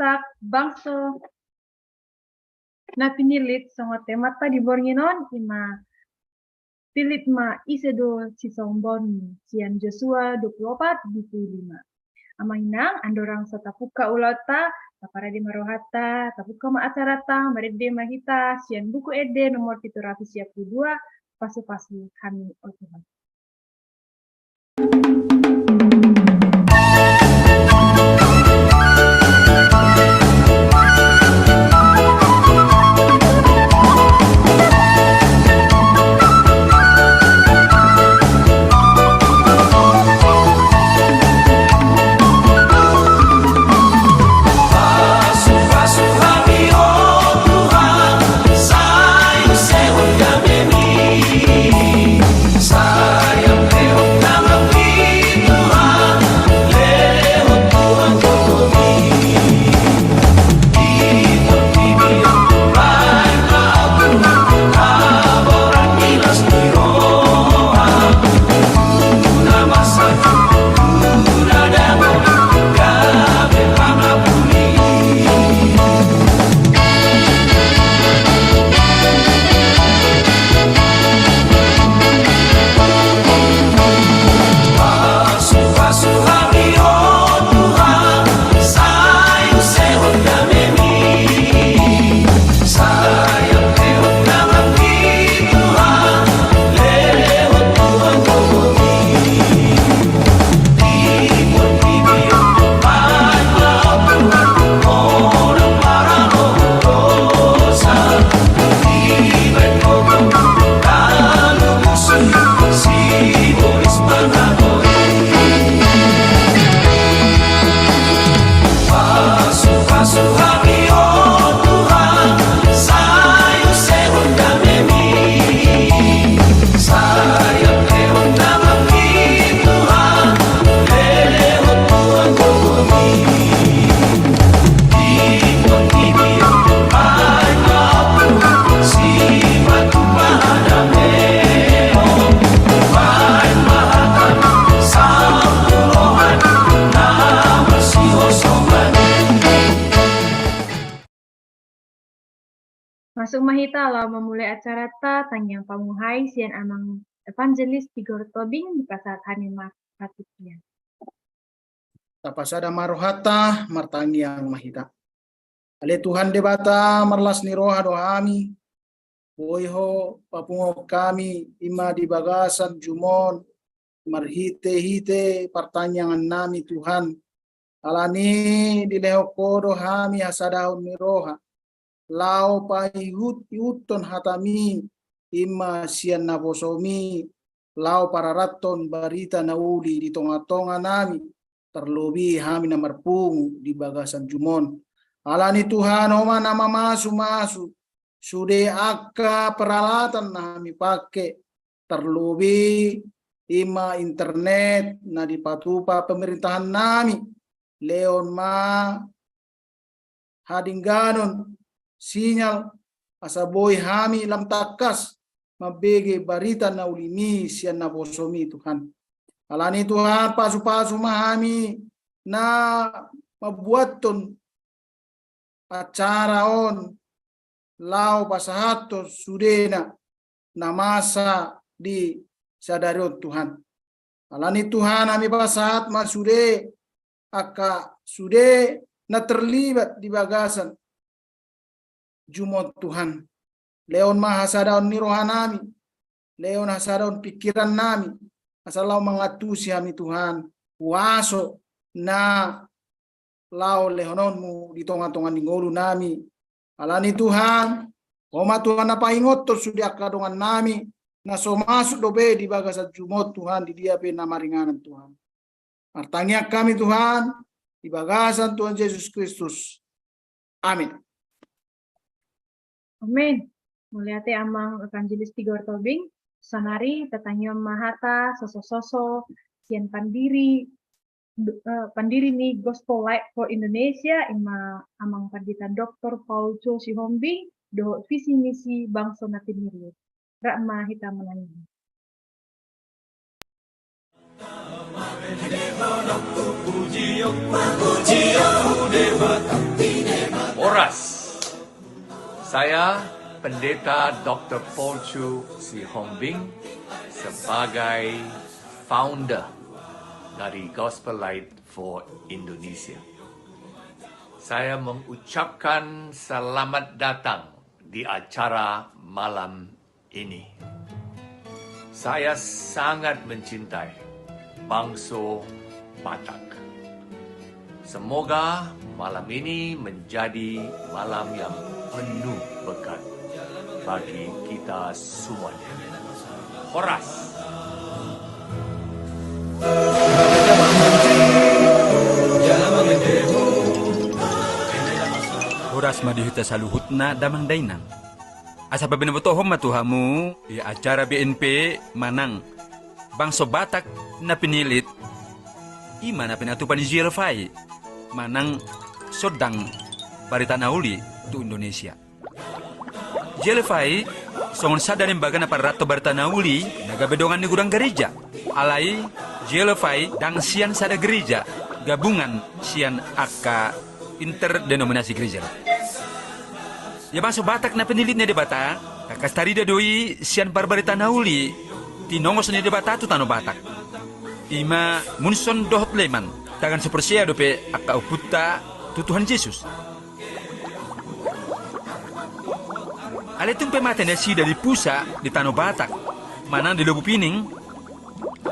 watak bangso na pinilit sa mata di bornginon ima pilit ma isedo si sombon sian Joshua 24:25. Amainang andorang sa tapuka ulata tapara di marohata tapuka ma acarata marede mahita sian buku ede nomor 752 pasu-pasu kami o Tuhan. Masuk mahita lah memulai acara ta tangyang pamuhay sian amang evangelis Tigor Tobing di pasar Hanima Ratikian. Tapasada marohata martangyang mahita. Ale Tuhan debata marlas ni roha dohami. Boyho papungo kami ima di bagasan jumon marhite-hite pertanyaan nami Tuhan. Alani di lehoko dohami hasadahun ni roha. Lau pahihut iuton hatami ima sian nabosomi lau pararaton barita nauli di tonga-tonga nami terlebih hami namarpung di bagasan jumon. Alani Tuhan oma nama masu sude akka peralatan nami pakai terlebih ima internet na dipatupa pemerintahan nami leon ma hadingganon sinyal asaboy hami lam takas mabege barita na ulimi sian na bosomi Tuhan. Alani Tuhan pasu-pasu mahami na mabuaton acara on lau pasahato sudena na masa di sadarion Tuhan. Alani Tuhan kami pasahat masude aka sude na terlibat di bagasan jumot Tuhan. Leon mahasadaon ni rohanami. Leon hasadaon pikiran nami. Asalau mengatusi kami Tuhan. Waso na lau lehononmu di tonga-tonga di ngolu nami. Alani Tuhan. Oma Tuhan apa ingotor sudah kadongan nami. Na so masuk dobe di bagasan jumot Tuhan. Di dia pe namaringanan Tuhan. Artanya kami Tuhan. Di bagasan Tuhan Yesus Kristus. Amin. Amin. Muliate amang evangelis Tigor Tobing, sanari tatanya mahata soso-soso sian pandiri ni Gospel Light for Indonesia ima amang panditan Dr. Paul Cho Sihombing do visi misi bangsa natiniri. Rakma hita menangi. Puji, Saya Pendeta Dr. Paul Chu Si Hong Bing sebagai founder dari Gospel Light for Indonesia. Saya mengucapkan selamat datang di acara malam ini. Saya sangat mencintai bangsa Batak. Semoga malam ini menjadi malam yang penuh berkat bagi kita semuanya. Horas. Horas madihita saluhutna damang dainan. Asa pabinabotohom matuhamu di acara BNP manang bangsa Batak na pinilit ima na pinatupan ni Jelfai manang sodang barita nauli tu Indonesia. Jelfai songon sadarin baga na parato barita nauli nagabedongan ni gudang gereja. Alai Jelfai dang sian sada gereja gabungan sian aka interdenominasi gereja. Ya bangsa Batak na pinilit na debata kakastarida doi sian barbarita nauli tinongos ni debata tu tano Batak. Ima munson dohot leman tangan sepersia dope aka uputa tutuhan Yesus. Aletung pemate na si dari pusa di Tanah Batak manang di Lubu Pining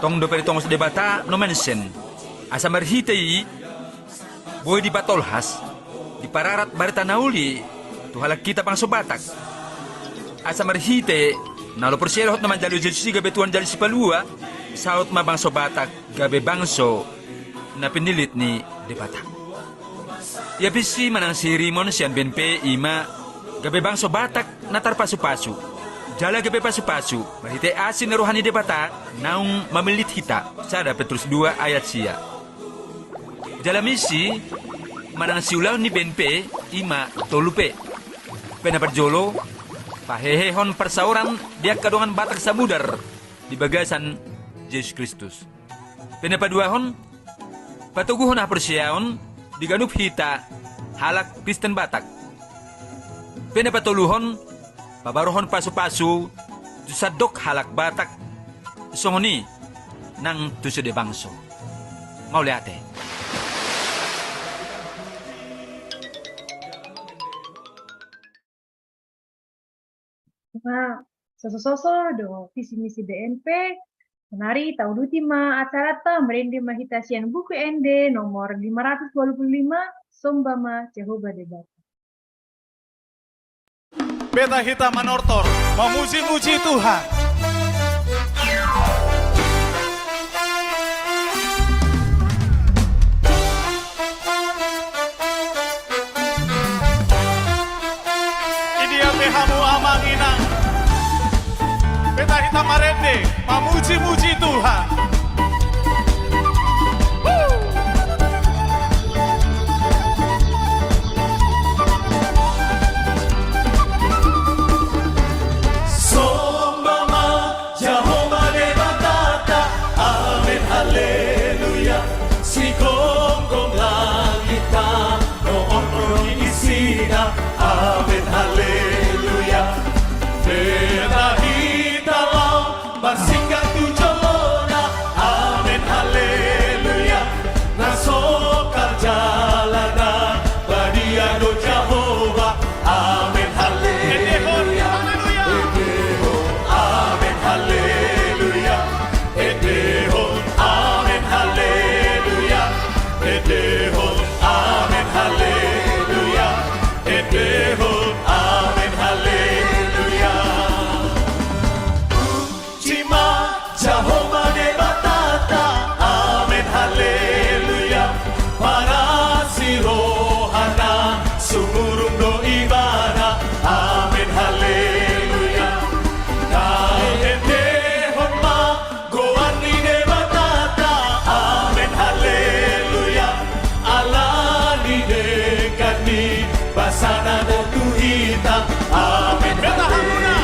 tong dope tongos debata no mensen asa marhitei boy di Batolhas di pararat barita nauli tu halak kita bangsa Batak asa marhite nalo persia hot naman jalu Yesus gabe tuan jali sipalua saut ma bangso Batak gabe bangso na pinilit ni de Batak. Ya bisi manang si Rimon sian BNP ima gabe bangso Batak na tarpasu-pasu. Jala gabe pasu-pasu mahite asin na rohani de Batak naung mamilit hita sada Petrus 2 ayat sia. Jala misi manang si ulaw ni BNP ima tolupe. Penaparjolo pahehehon persauran dia kadongan Batak samudar di bagasan Yesus Kristus. Penapaduahon, patuguhon apresiaon, diganup hita, halak Kristen Batak. Penapatuluhon, pabarohon pasu-pasu, tusadok halak Batak, songoni, nang tusude bangso. Mauliate. Nah, soso-soso do visi misi BNP menari tahun ultima acara ta merende mahitasian buku ND nomor 525 Sombama Jehovah Debat. Beta Hitam Manortor memuji-muji Tuhan. Idia tehamu amang inang. Beta Hitam Marende memuji-muji Tuhan. Sombama Jehovah Debatata, amen haleluya. Si gonggong langita, noon roni isina, amen haleluya. Beta Hitam basingkat tujolona, amen haleluya. Nasokal jalana, badiado Jehovah, amen haleluya. Edehon, amen haleluya. Edehon, amen haleluya. Edehon, amen haleluya. Edehon, amen haleluya. Cima Jehovah Debatata, amen haleluya. Para si rohana sumurung do ibana, amen haleluya. Kaedehon ma goan ni Debatata, amen haleluya. Alani dekani basana do tuhita, amen Beta hamuna,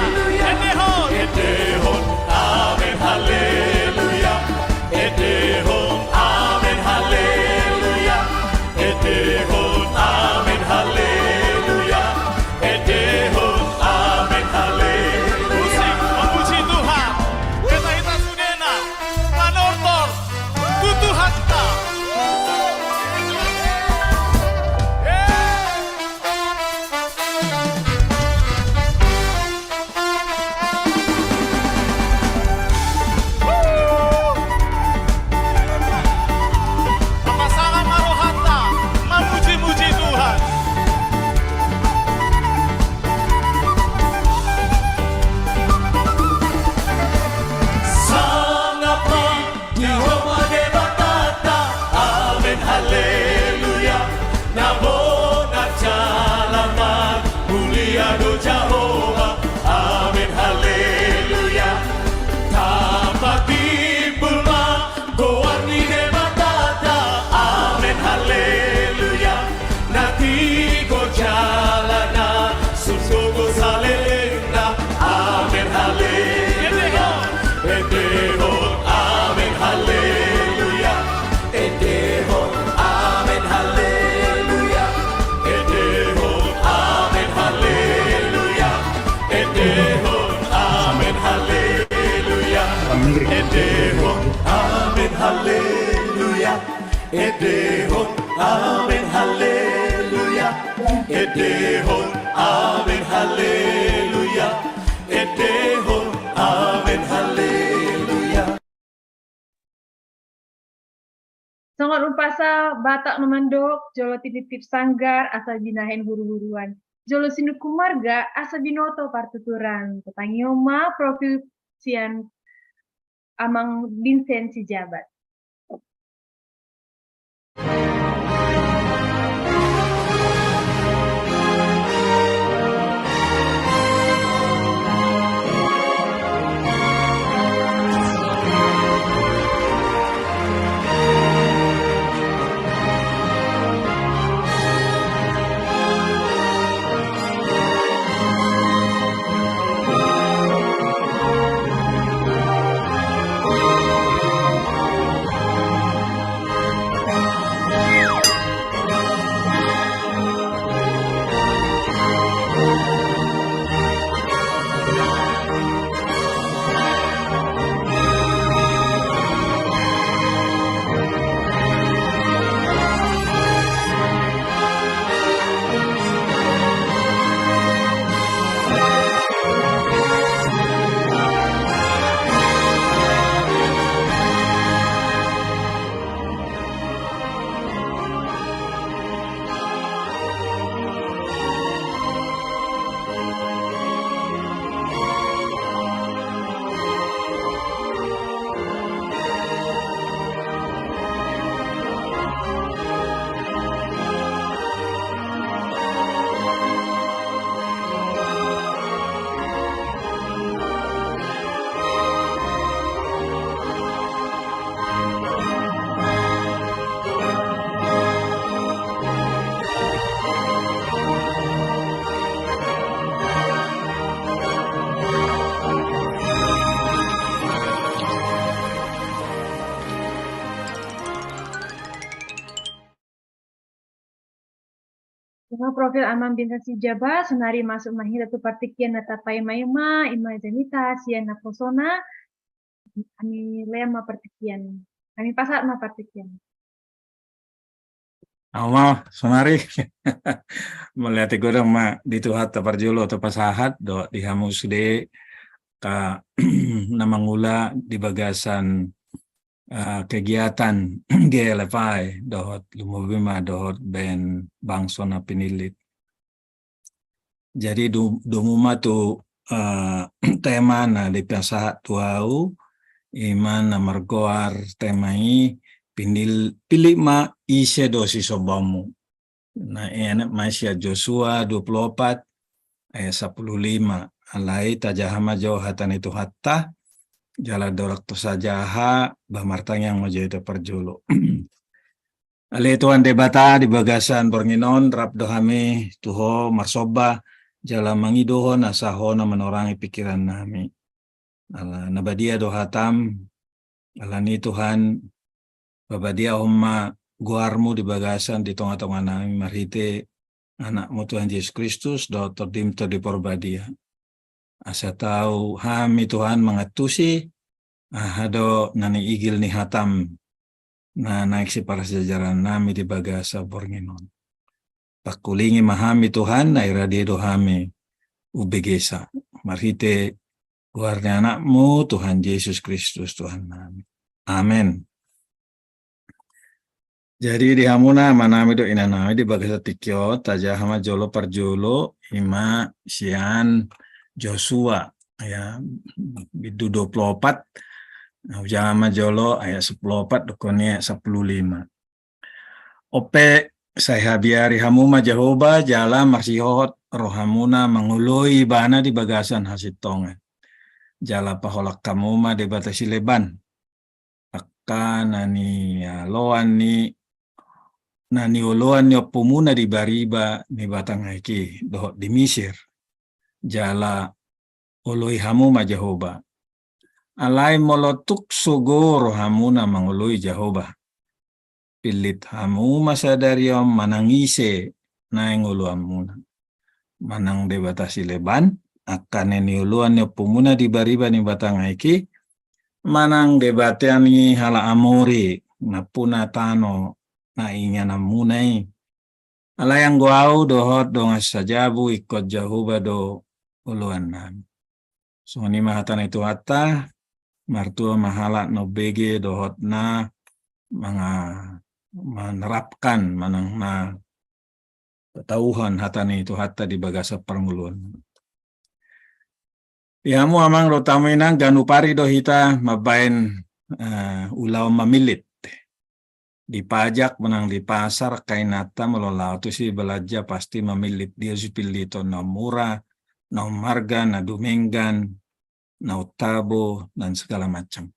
haleluya. Edehon. Edehon, amen haleluya. Edehon, amen haleluya. Edehon, amen haleluya. Edehon, haleluya. Edehon, amen, haleluya. Edehon, amen, haleluya. Edehon, amen, haleluya. Sangat umpasa batak memandok, jolo titip sanggar, asa binahen huru-huruan. Jolo sindu kumarga, asa binoto partuturan. Petangi oma, profil sian amang Vincent si jabat. Profil amam Vincent si jabat, senari masuk mahir atau partikian natapai maima, ima janita, sian naposona, kami lema partikian. Kami pasat ma partikian. Awal sonari melihat godang ma dituhat taparjulo atau pasahat do dihamus de ka namangula di bagasan kegiatan GLFI dohot lumubima dohot ben bangsona pinilit. Jadi dumuma tu tema na di pasahat tuau iman na margoar temai pilih ma ise dosi sobamu. Nah, enak Masya Joshua 24 ayat 15. Alai tajahama jauh hatan itu hatta jala dorak tu sajaha bamartang yang majai perjulu. Ale tuan debata di bagasan bornginon rap dohami tuho marsoba jala mangidohon asahona menorangi pikiran nami. Ala nabadia dohatam alani Tuhan babadia umma guarmu di bagasan di tengah-tengah nami marhite anakmu Tuhan Yesus Kristus do terdimto di porbadia. Asa tahu hami Tuhan mengatusi ahado nani igil ni hatam na naik si para sejajaran nami di bagasa bornginon. Pakulingi mahami Tuhan na iradi dohami ubegesa. Marhite guarnya anakmu Tuhan Yesus Kristus Tuhan nami. Amin. Jadi di hamuna manami do inanami di bagasa tikyo tajahama jolo parjolo ima sian Joshua ya bidu 24 ujama jolo ayat 14 dokonya 15. Ope saya biari hamuma Jehovah jala marsihot rohamuna mangului bana di bagasan hasitongan. Jala paholak kamuma di batasi leban. Akan nani loan ni nani oloan ni opumuna di bariba ni batang haiki doh di Mesir. Jala oloi hamuma Jehovah. Alai molotuk sugoro hamuna mangului Jehovah. Pilit hamuma sadariom manangise naing ulu hamuna. Manang debatasi leban akan eni uluan ni opumuna di bariba ni batang haiki manang debatiani hala amori na puna tano na inya na munai alayang guau dohot dong sajabu ikut jahuba do uluan nam. So ni mahatan itu hatta martua mahala no bege dohot na mga menerapkan manang na ketauhan hatani itu hatta di bagasa pernguluan. Yamu amang rotaminang ganupari do hita mabain ulau mamilit. Di pajak menang di pasar kainata melolau tu si belajar pasti memilit dia supilito na murah, na marga, na dumenggan, na utabo dan segala macam.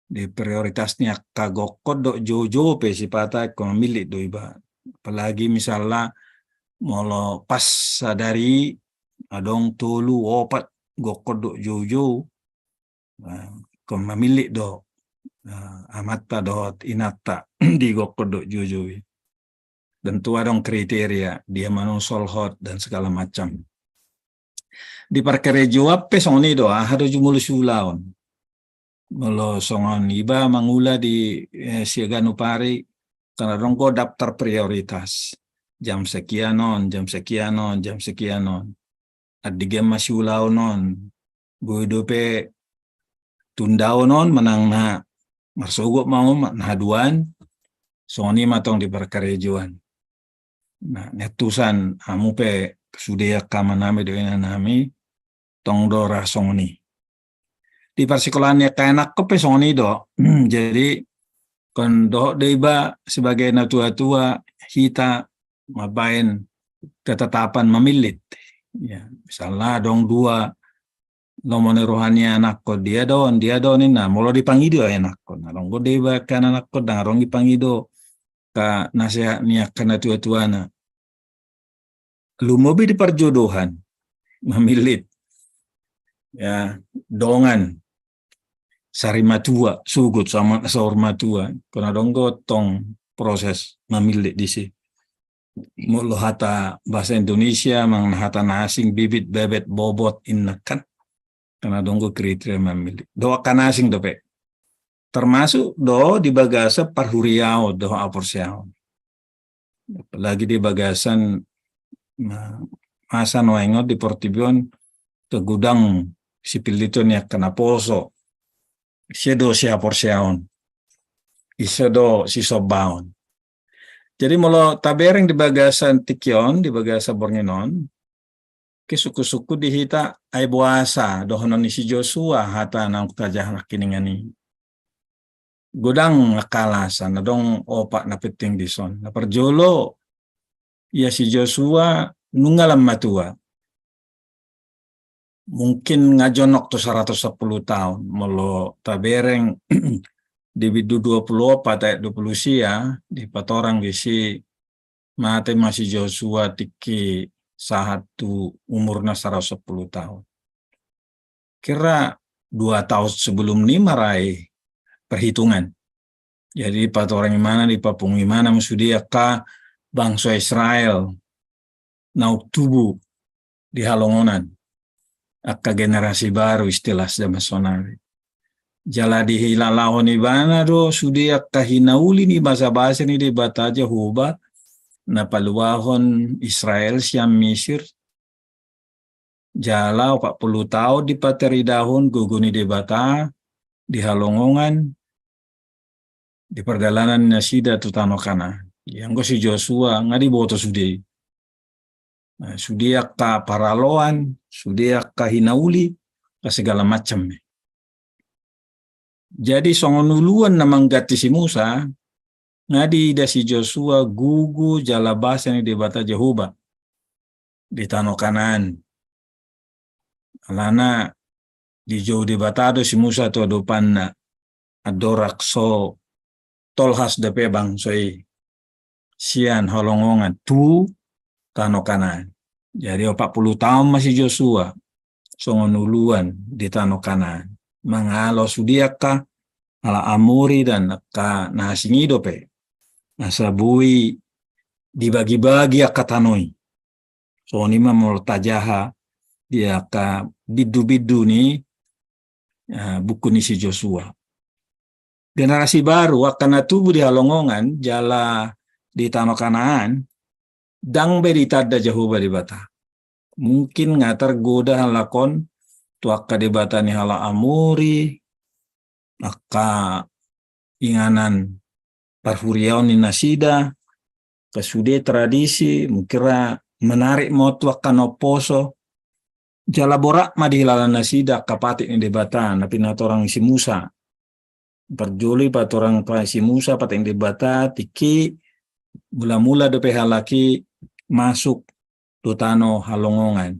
Di prioritasnya kagokod do jojo pe si pata ko memilit do iba. Apalagi misalnya molo pas sadari adong tolu opat gokod do jojo ko memilit do amata dot inata di gokodo jujui dan tua dong kriteria dia manusol hot dan segala macam di parkere jawab pesoni do hado jumulu sulaon melo songon iba mangula di siaga nupari karena dong ko daftar prioritas jam sekianon adige masih ulaon non goidope tundao non menang na marsugok mau nahaduan soni matong di berkarejuan nah netusan amu pe sudia kama nami doina nami tong do rasoni di persikolannya kaenak ko pe soni do jadi kon do deba sebagai natua-tua hita mabain ketetapan memilit ya misalnya dong dua nomor rohani anak ko dia don ina molo dipangido anak ko narong go deba kan anak ko narong dipangido ka nasihat niya kana tua-tuana lumobi di perjodohan memilit ya dongan sarimatua sugut sama saurmatua kana dong go tong proses memilit di si molo hata bahasa Indonesia mang hata asing bibit bebet bobot innakan karena donggo kriteria memilih doa kanasing dope termasuk do di bagasa parhuriao do aporsiao apalagi di bagasan masa noengot di Portibion ke gudang sipil itu nya kena poso sedo si aporsiaon isedo si sobaon jadi molo tabereng di bagasan Tikion di bagasa Bornginon ke suku-suku dihita ay buasa dohonon ni si Joshua hata nang tajah kiningani godang kalasan nadong opak na peting dison na perjolo ya si Joshua nungalam matua mungkin ngajonok to 110 tahun molo tabereng di bidu 24 ayat 20 sia di patorang bisi mate masih Joshua tiki saat tu umurnya 110 tahun. Kira 2 tahun sebelum ini meraih perhitungan. Jadi orang mana di Papung mana musudia ka bangsa Israel nauk tubuh di halongonan. Akka generasi baru istilah zaman sonari. Jala di hilalahon ibana do sudia kahinauli ni bahasa-bahasa ni di bataja hubat. Na paluahon Israel siam Mesir jala 40 tahun di pateridahon guguni di bata di halongongan di perjalanan nasida tutano kana yang go si Joshua ngadi boto sudi sudia ka paraloan sudia ka hinauli ka segala macam jadi songonuluan namang gati si Musa ngadi da si Joshua gugu jalabasa ni debata Jehuba di Tanah Kanaan. Alana di jauh debatado si Musa tu adopan na adorak so tolhas depe bangsoi sian holongongan tu Tanah Kanaan. Jadi 40 tahun masih Joshua songonuluan di Tanah Kanaan. Mangalo sudiaka ala amuri dan ka nasingido pe. Nasabui dibagi-bagi akatanoi. So ni mamol tajaha dia ka bidu-bidu ni buku ni si Joshua. Generasi baru akan natubu di halongongan jala di tanah Kanaan dang beritada Jehovah di bata. Mungkin nga tergoda halakon tuaka di bata ni hala amuri aka inganan parfuriaon ni nasida kesude tradisi mukira menarik motu akan oposo jala borak ma di hilalan nasida kapatik ni debata napi natorang si Musa perjoli patorang pa si Musa pating debata tiki mula-mula dope halaki masuk tutano halongongan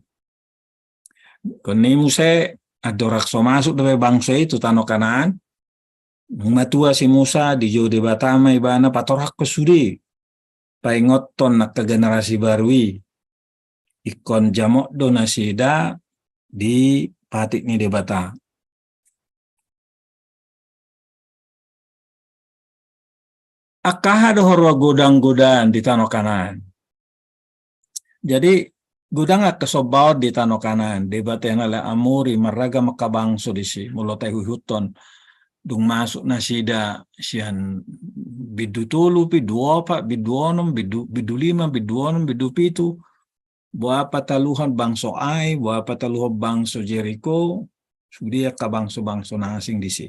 koni Musa adorak so masuk dope bangsa itu tano Kanaan matua si Musa di jo debata mai bana patorak kesude paingoton nak ke generasi barui ikon jamok do nasida di patik ni debata. Akah ada horwa godang-godang di tanah Kanaan. Jadi godang kesobau di tanah Kanaan. Debata yang ala amuri maraga makabangso di si mulotai huton dung masuk nasida sian bidu tulu bidu opat bidu onom bidu lima bidu onom bidu pitu buah pataluhan bangso ai buah pataluhan bangso Jericho sudia ka bangso nasing di si.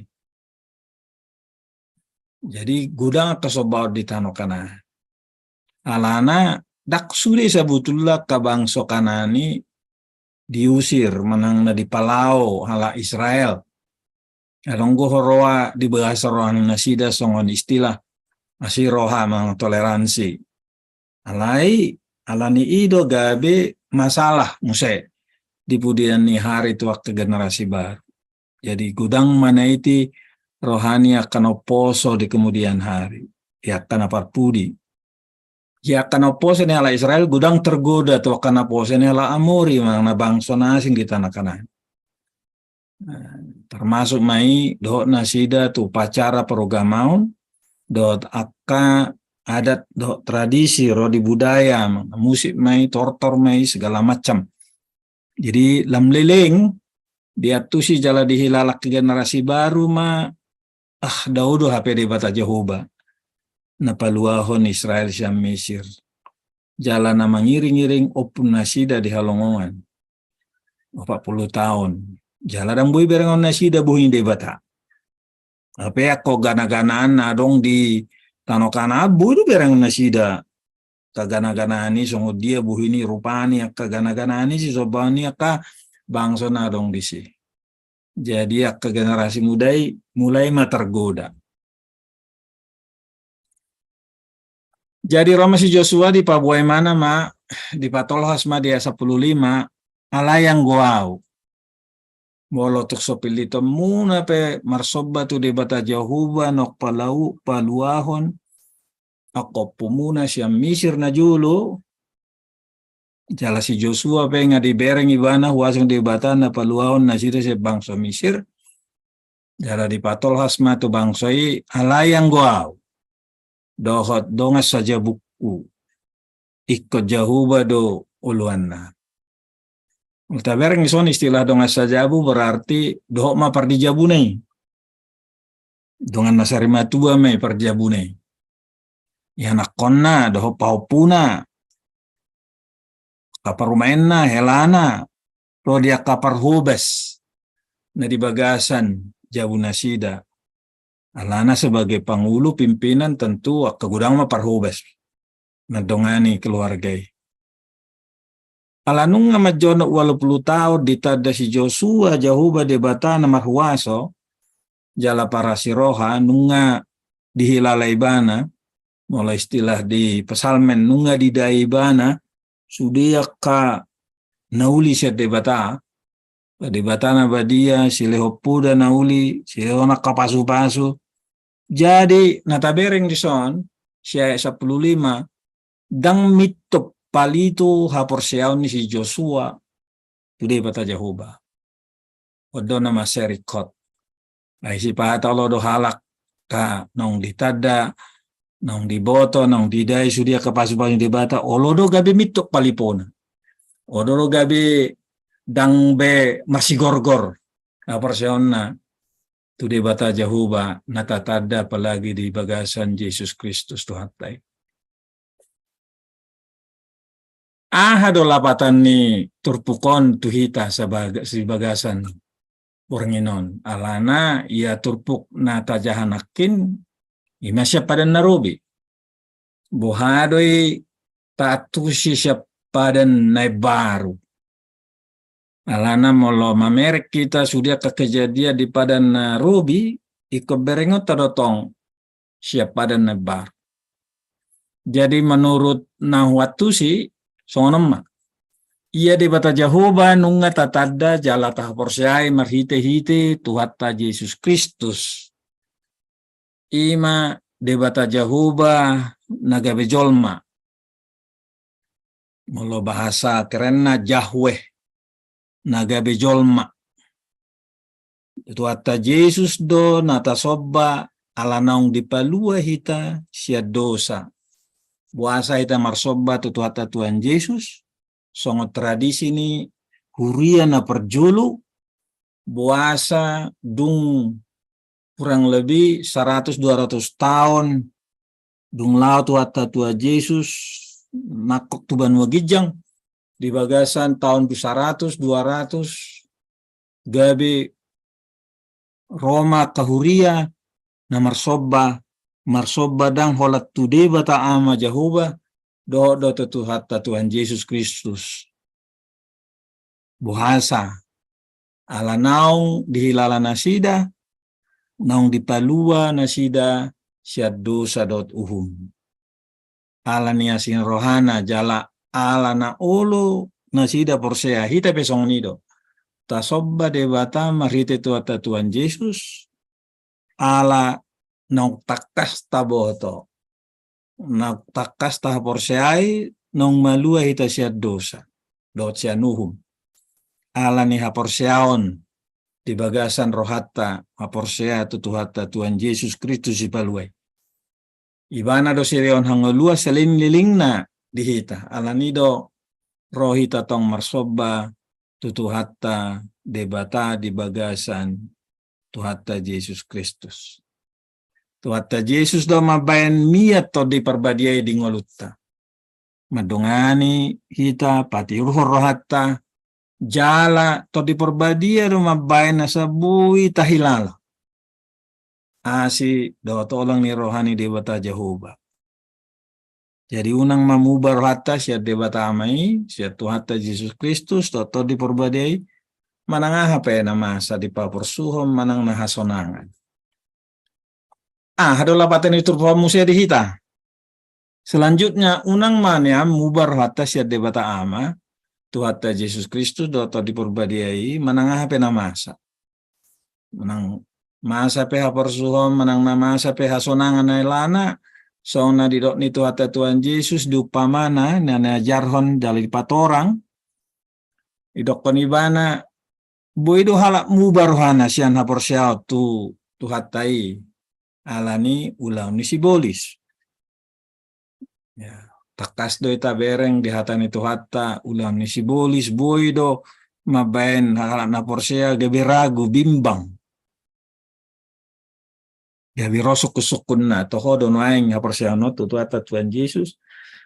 Jadi gudang kesobau di tanah Kanaan. Alana dak suri sebetulnya ka bangso Kanani diusir menang na di Palau hala Israel. Alonggo horoa di bahasa rohani nasida songon istilah asiroha mang toleransi. Alani ido gabe masalah muse di pudian ni hari tu waktu generasi baru. Jadi gudang mana itu rohani akan oposo di kemudian hari. Ya akan aparpudi. Ya akan oposo ni ala Israel gudang tergoda tu akan oposo ni ala Amori mana bangsa asing di tanah Kanaan. Termasuk mai do nasida tu pacara perugamaun do akka adat do tradisi rodi budaya musik mai tortor mai segala macam. Jadi lam leleng dia tu si jala dihilalak generasi baru daudo HP di bata Jehovah napaluahon Israel siam Mesir jala nama ngiring-ngiring opun nasida di halongongan 40 tahun jala dang bui berengon nasida buhin di bata apa ako gana-ganaan adong di tanah Kanaan bui berengon nasida kagana-ganaan ni sungguh dia buhini rupani akka gana-ganaan ni si sobani akka bangsa na dong di si. Jadi ke generasi mulai tergoda. Jadi Roma si Joshua di pabuai mana di patolhas dia 15 alayang goau. Bolo tuk sopilito muna pe marsoba tu di bata Jehovah nok paluahon ako pumuna siya Misir na julo. Jala si Joshua pe nga di bereng ibana huasang di bata na paluahon na sida si bangsa Misir. Jala di patolhas tu bangsai alayang goau. Dohot dongas saja buku. Ikut Jehovah do uluan na. Ultabereng ison istilah dongas sajabu berarti dohok ma pardijabunay. Dongan nasarima tua me pardijabunay. Yanakonna dohok paupuna. Kaparumain na, helana, rodia kaparhubes na di bagasan Jabunasida. Alana sebagai pangulo pimpinan tentu kagudang maparhubes na dongani keluargay. Alanung nga madyon 80 tahun ditada si Joshua Jehovah de bata na marhuaso jala para siroha nunga dihilalay bana mulai istilah di pesalmen nunga didai bana sudia ka nauli siya debata na badia si lehopuda nauli si lehonak kapasu-pasu jadi natabereng dison siya 15 dang mitop palito haporseaw ni si Joshua today bata Jehovah odo na maserikot ay si pahatalo do halak ka nong ditada nong diboto nong diday sudia kapasu-pasu di bata olodo gabi mitok palipona odo gabi dang be masigorgor haporseaw na tu de bata Jehovah natatada apalagi di bagasan Yesus Kristus Tuhan tai. Ahado lapatan ni turpukon tuhita sa si bagasan Bornginon. Alana ia turpuk natajahanakin imasya pada narubi. Bohadoi tatusi siya pada nai baru. Alana molo mamerek kita sudah kejadian di pada narubi iko berengot tadotong siya pada nai baru. Jadi menurut Nahwatusi sonoma ia di bata Jehovah nunga tatada jala tahporsiai marhite-hite tuhata Yesus Kristus. Ima di bata Jehovah nagabe jolma. Molo bahasa kerenna Yahweh nagabe jolma. Tuhata Yesus do nata sobba ala naung dipalua hita sia dosa. Buasa hita marsobba tuhata Tuhan Yesus. Songo tradisi ni huria na perjulu buasa dung kurang lebih 100-200 tahun dung lao tuhata Tuhan Yesus nakok tuban wagijang di bagasan tahun 100-200 gabe Roma kahuria na marsobba dang holat tude bata ama Jehovah do tuhata Tuhan Yesus Kristus. Buhasa ala naung dihilala nasida naung dipalua nasida siad dosa dot uhum. Ala niasin rohana jala ala na olo nasida porsea hita pesong nido. Tasobba debata marite tuhata Tuhan Yesus ala naung takas taboto. Nagtakas ta haporseay nung malua hita siya dosa dot siya nuhum ala ni haporseaon di bagasan rohata haporsea tutuhata Tuhan Yesus Kristus ipaluay ibana do sirion hangolua selin liling na dihita ala nido rohita tong marsobba tutuhata debata di bagasan tuhata Yesus Kristus. Tuhata Yesus do mabayan miat to di perbadiai di ngolutta. Madungani hita pati rohata jala to di perbadia do mabayan na sabui tahilala. Asi do tolong ni rohani debata Jehovah. Jadi unang mamubah rohata siya debata amai siya tuhata Yesus Kristus to di perbadiai manang apa na masa di paporsuhom manang nahasonangan. Hado lapatan itu musia dihita. Selanjutnya unang mania mubar hata siya debata ama tuhata Yesus Kristus doto diperbadiai manang pena masa. Manang masa peha porsuhom manang na masa peha sonangan na ilana song na didok ni tuhata Tuhan Yesus diupamana na jarhon dali patorang idok konibana boido halak mubar hana siyan haporsiao tu tuhatai alani ulau ni sibolis. Ya, takas do ita bereng di hatani tuhata ulau ni sibolis boido mabaen halak na porsea gabi ragu bimbang. Gabi rosok kusukun na tohodo noaing haporsea no tuhata Tuhan Yesus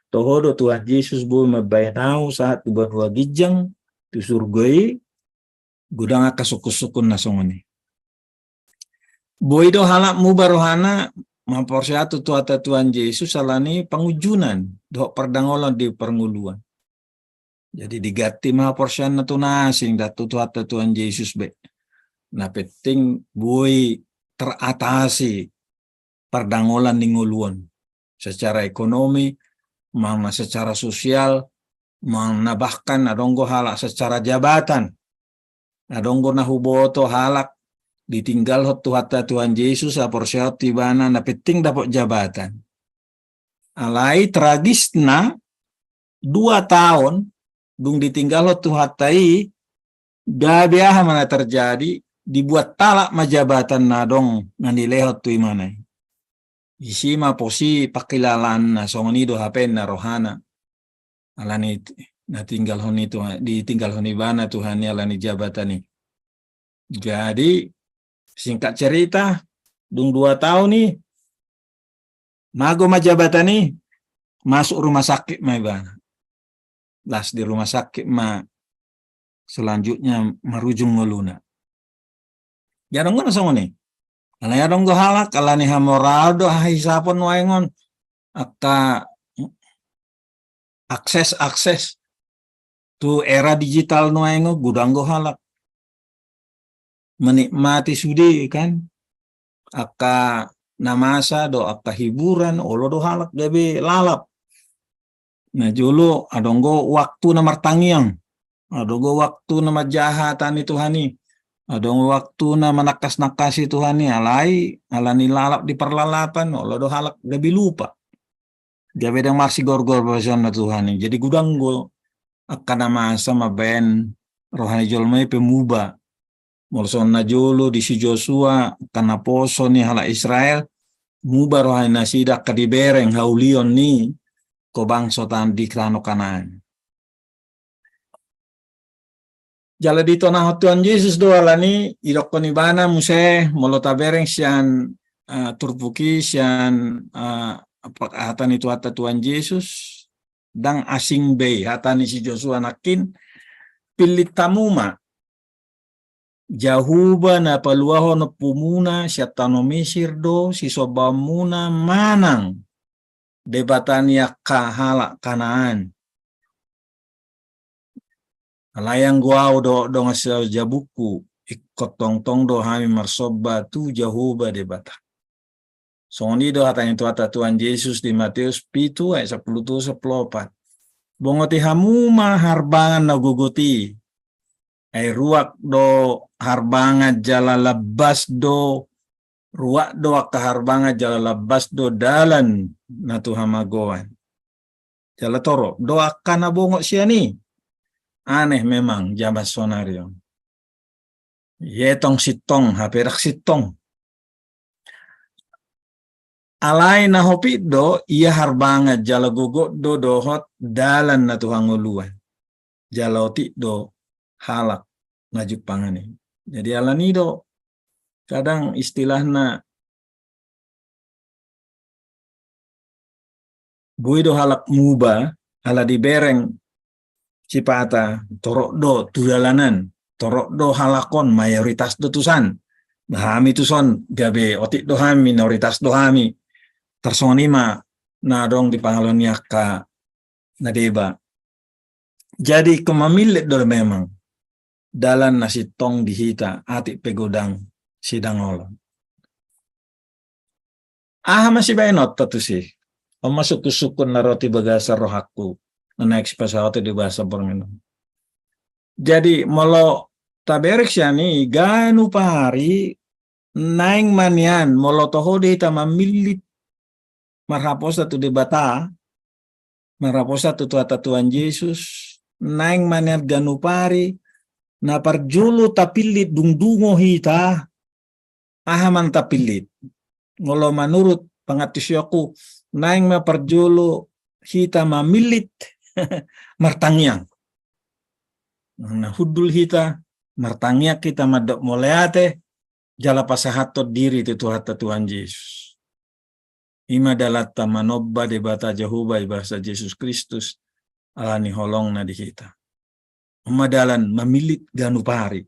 tohodo Tuhan Yesus boy mabaen au saat tuban wagijang tu surgai gudang akasuk-sukun na songoni. Boido halak mubarohana mamporsea tuhata Tuhan Yesus alani pangujunan do perdangolan di pernguluan. Jadi digati maporsian na tunasing datu tuhata Tuhan Yesus be. Na penting boy teratasi perdangolan di nguluan secara ekonomi, mana secara sosial, mana bahkan adonggo halak secara jabatan. Adonggo nahuboto halak ditinggal tuhata Tuhan Yesus aporsea tibana na penting dapat jabatan. Alai tragisna 2 tahun dung ditinggal tuhatai gabiah mana terjadi dibuat talak majabatan nadong nandilehot tu imanay. Isima posi pakilalan na songoni do hapen na rohana. Alani natinggal honi Tuhan ditinggal honi bana Tuhan alani jabatani. Jadi Singkat cerita, dung 2 tahun nih, mago majabatan nih, masuk rumah sakit mah ibana. Las di rumah sakit mah selanjutnya merujung ngeluna. Jarang ngono sama nih. Karena ya dong halak kalau nih hamorado hisapon waengon aka akses tu era digital nuaengo gudang halak menikmati sudi kan aka namasa do aka hiburan olo do halak gabe lalap. Nah julu adonggo waktu na martangiang, adonggo waktu na majahatan itu hani, adonggo waktu na manakas-nakasi itu hani, alani lalap di perlalapan, olo do halak gabe lupa. Gabe dang marsi gor-gor bahasan na Tuhani. Jadi gudanggo aka namasa maben rohani jolmai pemuba. Molson na julu di si Joshua kana poso ni hala Israel muba rohani nasida kadibereng haulion ni ko bangso tan di krano Kanaan. Jala dito na Tuhan Yesus do alani idokon ibana muse molotabereng sian turpuki sian hatan itu hata Tuhan Yesus dang asing bay hatani si Joshua nakin pilit tamuma Jahuba na paluaho na pumuna siya tanomesir do si sobamuna manang debatania kahala Kanaan. Alayang guau do nga sa jabuku ikot tong do hami marsoba tu Jahuba debata. So ni do hata itu hata Tuhan Yesus di Matius 7 ayat 10-14. Bongoti hamuma harbangan na guguti. Ay ruak do harbangan jala labas do ruak do akaharbangan jala labas do dalan na tuhamagoan. Jala toro do akan nabongok siya ni. Aneh memang jabat sonario. Yetong sitong haperak sitong. Alay na hopit do iya harbangan jala gugot do dohot dalan na tuhanguluan. Jala otik do halak ngajuk pangani. Jadi alani do kadang istilahna buido halak muba ala dibereng cipata torok do tudalanan torok do halakon mayoritas do tusan hami tuson gabe otik do hami minoritas do hami tersonima na dong di pangalonia ka nadeba. Jadi kemamilit do memang dalan nasi tong dihita atik pegodang sidang olon. Masih bainot tatu sih. Masuk kusukun na roti bagasa rohaku. Na naik pesawat di bahasa Borneo. Jadi molo taberek siya ni ganu pahari naing manian molo toho dihita mamilit marhaposa tu debata marhaposa tu tuata Tuhan Yesus naing manian ganu pari na parjulu tapilit dungdungo hita ahaman tapilit ngolo menurut pangatisyaku naing maparjulu hita mamilit martangiang na hudul hita martangiak kita madok moleate jala pasahatot diri itu hata Tuhan Yesus ima dalata manobba debata Jahuba bahasa Yesus Kristus alani holong na di hita madalan mamilit ganu pari.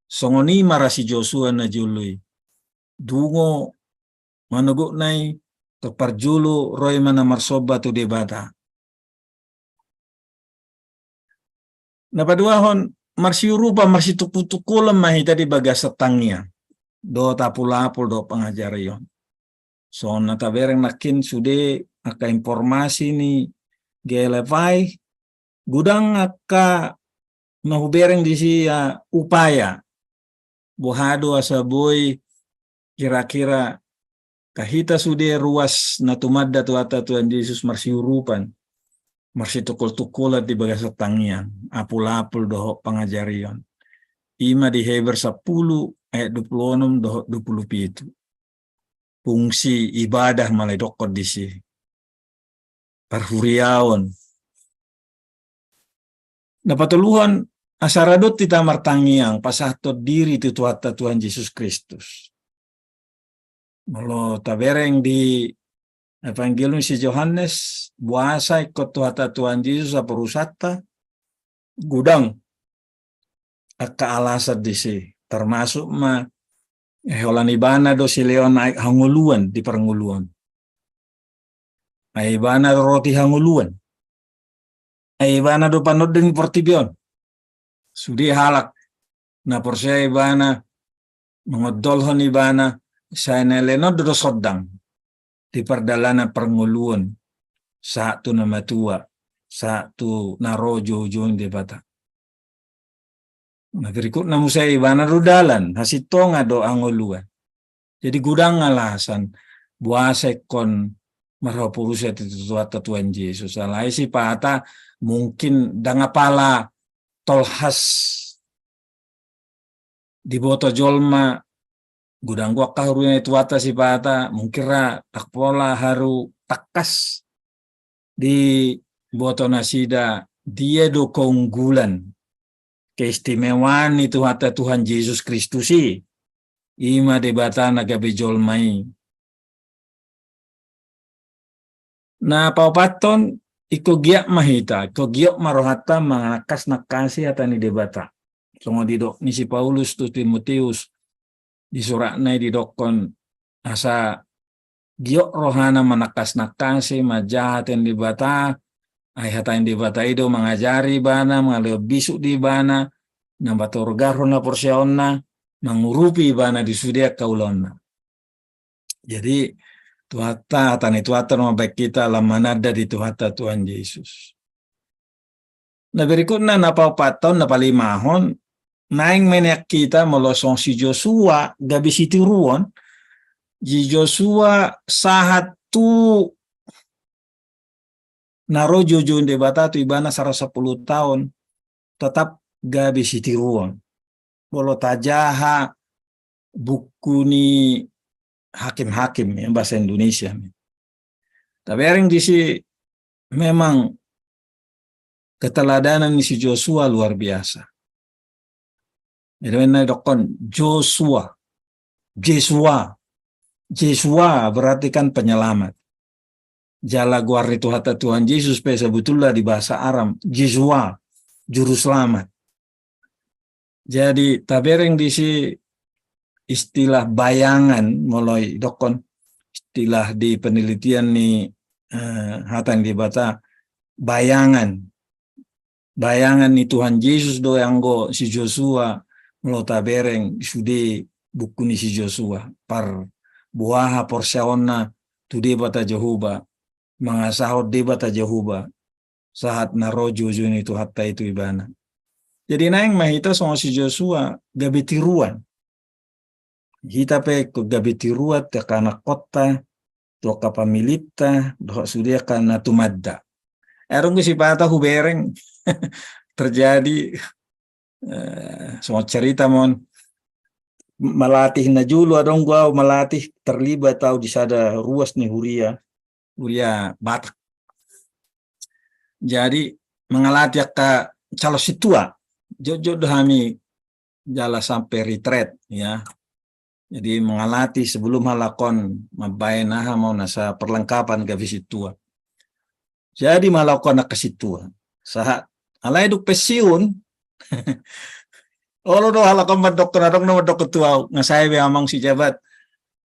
Songoni marasi Joshua na jului. Dungo manuguk nai keparjulu roy mana marsoba tu debata. Napaduahon marsi rupa marsi tuku-tukulam mahita di bagas setangnya. Do tapulapul do pengajarion. So natabereng nakin sude aka informasi ni gelevai gudang aka mahubereng di siya upaya buhado asa boy kira-kira kahita sude ruas na tumadda tu ata Tuhan Yesus marsiurupan marsi tukul-tukulat di bagas tangian apul-apul dohok pangajarion ima di Heber 10 ayat 26 dohok 27 fungsi ibadah malay dokod di si parhuriaon napatuluhan asaradot tita martangiang pasato diri tu Tuhan Yesus Kristus. Molo tabereng di Evangelium si Yohanes buasa ikut Tuhan Yesus aparusata gudang akaalasad di si termasuk holan ibana do si leon naik hanguluan di pernguluan. Ay ibana do roti hanguluan. Ay ibana do panod din portibion. Sudi halak na porsiya ibana mengodolhon ibana sa nelenod do sodang di perdalanan pernguluan sa tu na matua sa tu narojo ujung di bata. Nah berikut namu saya ibana rudalan hasito nga do anguluan. Jadi gudang alasan buasa kon marapurusya tituata Tuhan Yesus. Alay si pata mungkin dangapala tolhas di boto jolma gudang gua karunya tuata si pata mungkin ra takpola haru takas di boto nasida dia do keunggulan keistimewaan itu hata Tuhan Yesus Kristus ima debata nagabe jolmai. Na paupaton iko giak mahita, iko giok marohata mangakas nakasi hata ni debata. Songo didok ni si Paulus tu Timotius di surat nai didokon asa giok rohana manakas nakasi majahat yang debata. Ay hatain di bata ido mengajari bana mengalio bisuk di bana nambator garho na porsiona mengurupi bana di sudia kaulona. Jadi tuata tani tuata nama baik kita lamanada di tuata Tuhan Yesus. Nah berikutnya napa paton napa limahon naing menek kita melosong si Joshua gabi si tiruan ji Joshua sahat tu naro jojo de bata tu ibana 10 tahun tetap gabi sitiruan bolo tajaha buku ni hakim-hakim ya bahasa Indonesia. Tapi yang disi memang keteladanan si Joshua luar biasa. Jadi dokon Joshua berarti kan penyelamat. Jala guar itu hata Tuhan Yesus sebetulnya di bahasa Aram Yeshua juru selamat. Jadi tabereng disi istilah bayangan mulai dokon istilah di penelitian ni hata yang dibata bayangan ni Tuhan Yesus do yang go si Joshua mulai tabereng sudi buku ni si Joshua par buaha porsiaona tu di bata Jehovah mga sahod di bata Jehovah saat narojo jun itu hatta itu ibana. Jadi naing mahita songo si Joshua gabitiruan. Hita pe ko gabitiruat te kana kota to kapamilita do sudia kana tumadda. Erong si pata hubereng terjadi songo cerita mon melatih na julu adong gua melatih terlibat tahu di sada ruas ni Huria Batak. Jadi mengalatih ke calo situa jojo kami jala sampai retreat ya. Jadi mengalatih sebelum halakon mabainaha mau nasa perlengkapan ke situa. Jadi malakon ke situa. Saat alai duk pesiun Olo do halakon madok nadong no madok ketua ngasai be amang si jabat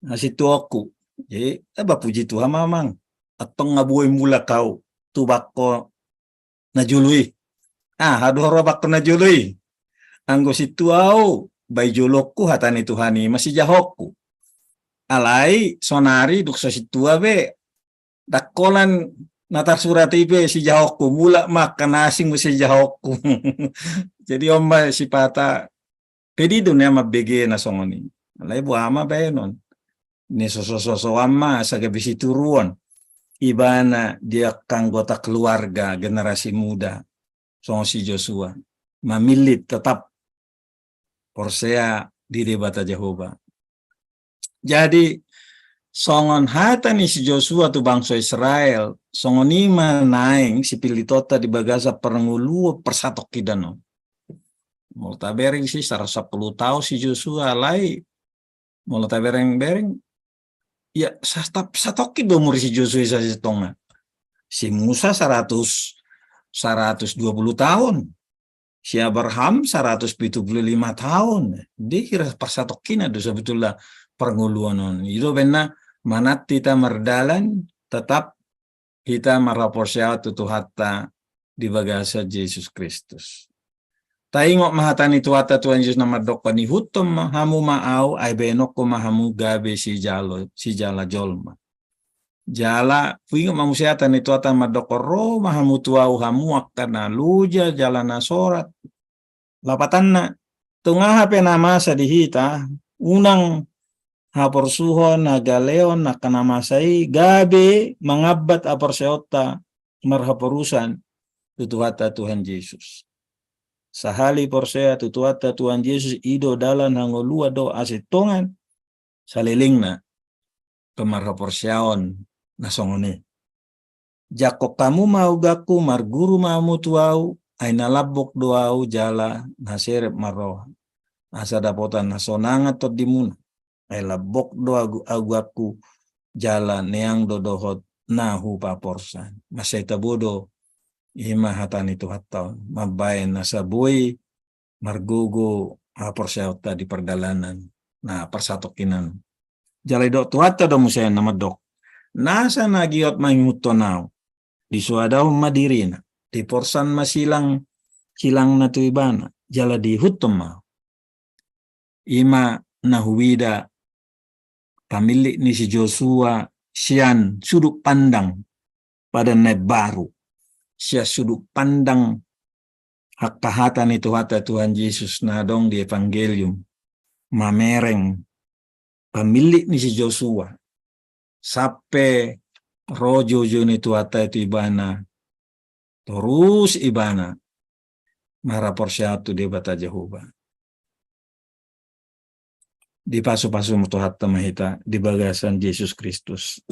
ngasih tuaku. Jadi apa puji Tuhan mamang atau ngabuai mula kau tubako najului. Aduh robak najului. Anggo situ au bai jolokku hatani Tuhani masih jahokku. Alai sonari duk situ be dakolan natar surat ibe si jahokku mula makan asing masih jahokku. Jadi omba si pata pedi dunia mabege na songoni. Alai buama benon. Ni soso ama sa gabi situruan. Ibana dia kanggota keluarga generasi muda songo si Joshua mamilit tetap porsea di debata Jehovah. Jadi songon hata ni si Joshua tu bangsa Israel songon ima naing si pilitota di bagasa perngulu persatok kidano Mau tabereng sih 10 tahun si Joshua lai. Mau tabereng-bereng ya satoki umur si Joshua sa tonga. Si Musa 120 tahun. Si Abraham 175 tahun. Dia kira persatokin ada sebetulnya pernguluan. Itu benar manat kita merdalan tetap kita meraporsia tutu hatta di bagasa Yesus Kristus. Taingok mahatani tuata Tuhan Yesus nama dokoni hutum hamu maau ay benok ko mahamu gabe si jala jolma. Jala puing mamusiatan itu atan madokoro mahamu tuau hamu akana luja jala nasorat. Lapatan na tunga hape nama sadihita unang haporsuhon nagaleon nakanamasai gabe mangabat aporseota marhaporusan tutuhata Tuhan Yesus. Sahali porsea tutuata Tuhan Yesus ido dalan hangolua do asetongan salilingna kemarhaporseaon nasongone. Jakok kamu mau gaku marguru mau tuau aina labok doau jala naserep maroh asa dapotan nasonanga tot dimuna ay labok do agaku jala neang dodohot nahu paporsan maseta bodo ima hatani tu hatta mabain nasa boy margogo porseota di perdalanan na persatokinan jalai dok tuata do musaya nama dok nasa nagiot mangutonau di suadau madirina di porsan masilang silang na tuibana jala di hutum mau ima nahuwida pamilik ni si Joshua sian sudut pandang pada net baru sia sudut pandang hakahatan itu hata Tuhan Yesus nadong di evangelium mamereng pemilik ni si Joshua sampai rojo joni itu hata itu ibana terus ibana maraporsyatu di bata Jehovah di pasu-pasu mutu hatta mahita di bagasan Yesus Kristus.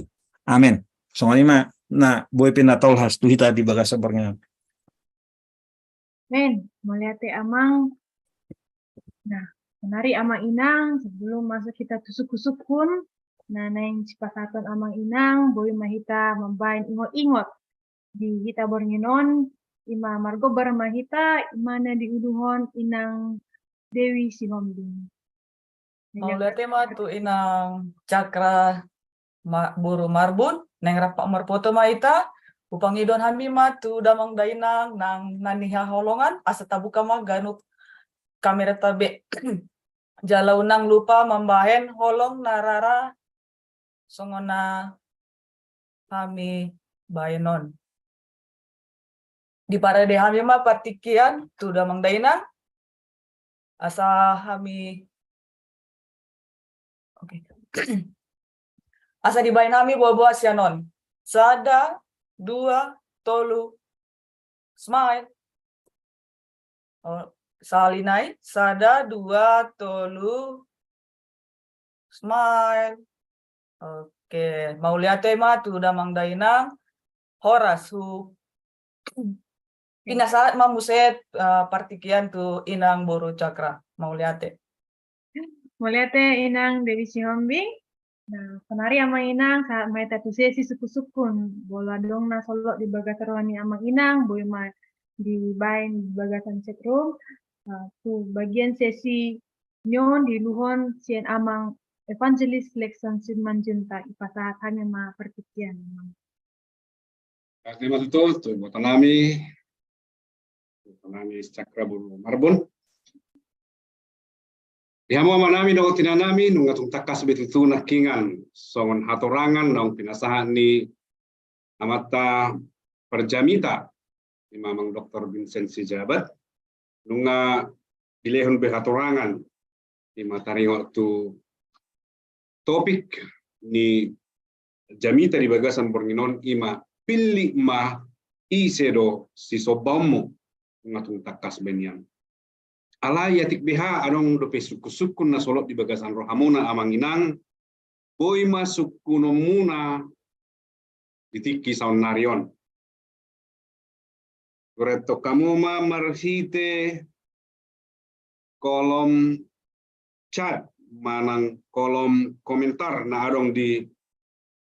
Amin. Songalima na boy pinatolhas tu hita di bagasa barngan. Men, melihat amang. Nah, menari amang inang sebelum masuk kita tusuk-tusuk pun. Nah, neng sipasatan amang inang boy mahita membain ingot-ingot di hita bornginon ima margo barang mahita imana di uduhon inang Dewi Sihombing. Mau lihat tu inang cakra buru marbun neng rapak marpoto maita upang idon hami tu damang dainang nang naniha holongan asa tabuka ganuk kamera tabe jala unang lupa membahen holong narara songona kami baenon di parade hami partikian tu damang dainang asa hami asa dibain hami buah-buah sianon sada dua tolu smile salinai sada dua tolu smile. Oke, mau lihat tema tu damang dainang horas hu pinasalat mamuset partikian tu inang boru cakra mau lihat Melihat inang Dewi Sihombing. Nah, penari amang inang saat mai tatu sesi suku-sukun bola dong na solok di bagatarwani amang inang boy ma di bain di bagatan setrum tu bagian sesi nyon di luhon sien amang evangelis leksan Siman Junta ipasa kami ma pertikian. Terima kasih tu botanami cakra bulu marbun. Dihamu manami dong tinanami nungatung takas betutu nakingan songon hatorangan dong pinasahan ni amata perjamita di mamang Dr. Vincent Sijabat nunga dilehon behatorangan di matari waktu topik ni jamita di bagasan bornginon ima pilih ma isedo si sobamu nungatung takas benian alai yatik beha adong dope suku-suku na solok di bagasan rohamuna amanginang boy masuk kunomuna ditiki saun narion Koreto kamu ma marhite kolom chat manang kolom komentar na adong di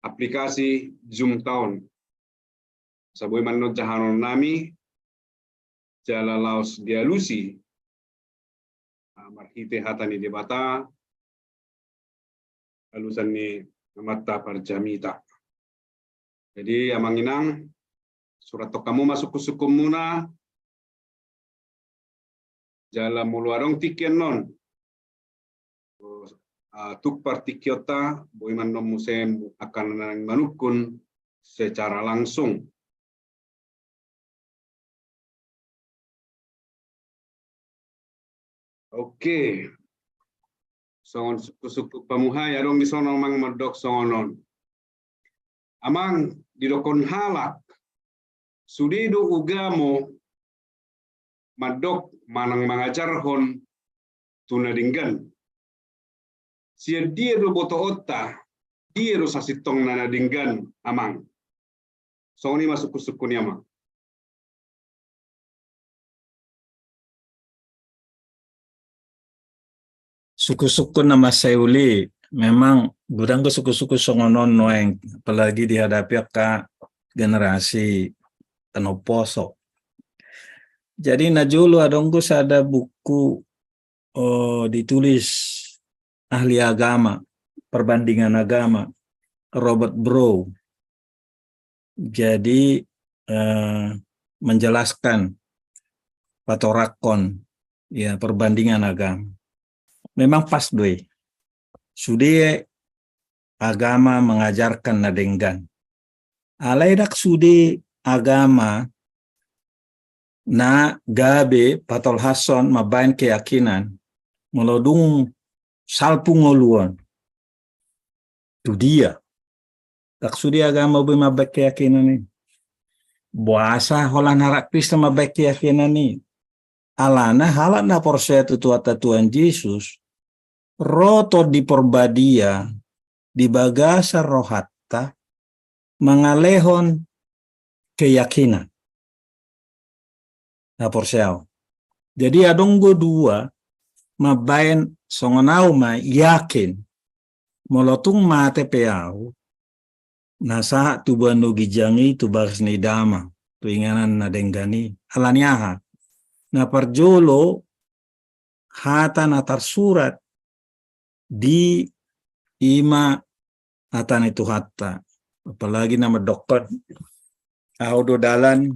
aplikasi Zoom Town. Sabui manot jahanon nami jala laos dialusi marhite hatani debata alusan ni mata parjamita. Jadi amanginang surat to kamu masuk ke suku muna jala muluarong tikian non tuk partikiota boiman nom musem akan manukun secara langsung. Oke. Songon suku pamuhay adong disono mang medok songonon. Amang didokon halak sudido ugamo madok manang mangajarhon tunadinggan. Sia dia do boto otta, dia do sasitong nanadinggan amang. Songoni masuk ke suku ni amang. Suku-suku nama Seuli memang gudang ke suku-suku songonon noeng, apalagi dihadapi ke generasi tenoposo. Jadi najulu adongku ada buku ditulis ahli agama, perbandingan agama, Robert Brow. Jadi menjelaskan patorakon, ya perbandingan agama. Memang pas doi. Sudah agama mengajarkan nadenggan. Alaidak sudah agama na gabe patol hason mabain keyakinan melodung salpungoluan. Itu dia. Tak sudi agama be mabek keyakinan ni. Buasa holan harak Kristen mabek keyakinan ni. Alana halat na porse tu Tuhan Yesus roto di perbadia di bagasa rohatta mengalehon keyakinan. Na porseau. Jadi adonggo dua mabain songonau ma yakin molotung mate peau nasa tu banu gijangi tu bagas ni dama tu inganan na denggani alaniaha na parjolo hata na tarsurat di ima atan itu hatta apalagi nama dokter audo dalan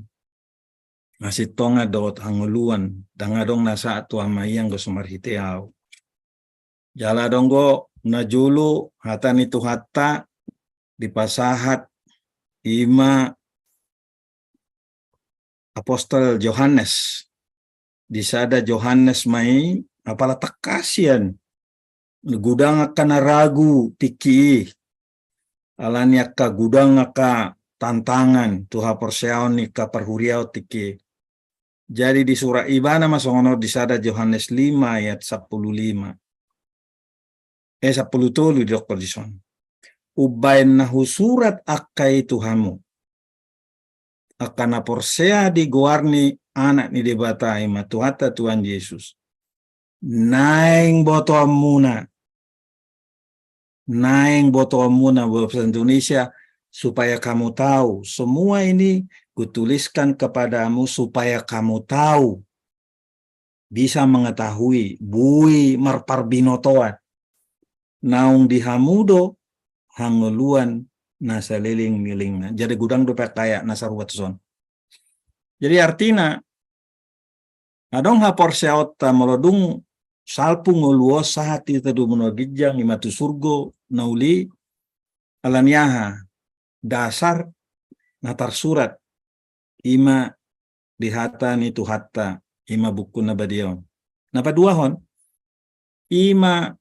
masih tonga dot hanguluan dangadong nasa atu amayang go sumarhiteau jala donggo najulu hatan itu hatta di pasahat ima apostol Yohanes di sada Yohanes mai apala takasian gudang akan ragu tiki alani akka gudang akka tantangan tuha porseaon ni ka perhuriau tiki. Jadi di surah Ibana masongono di sada Yohanes 5 ayat 15. 10 di dokter dison. Ubain nahu surat akai Tuhamu. Akana porsea di guarni anak ni debatai matuhata Tuhan Yesus. Naing boto amuna. Naing boto amuna bahasa Indonesia supaya kamu tahu. Semua ini kutuliskan kepadamu supaya kamu tahu. Bisa mengetahui. Bui marparbinotoan. Naung dihamudo hanguluan nasa liling-liling. Jadi gudang dope kaya nasa ruwatson. Jadi artinya adong hapor seota melodung salpung nguluos sahati tedu menogijang imatu surgo nauli alaniaha dasar natar surat ima dihata ni tu hatta ima buku nabadion. Napa dua hon? Ima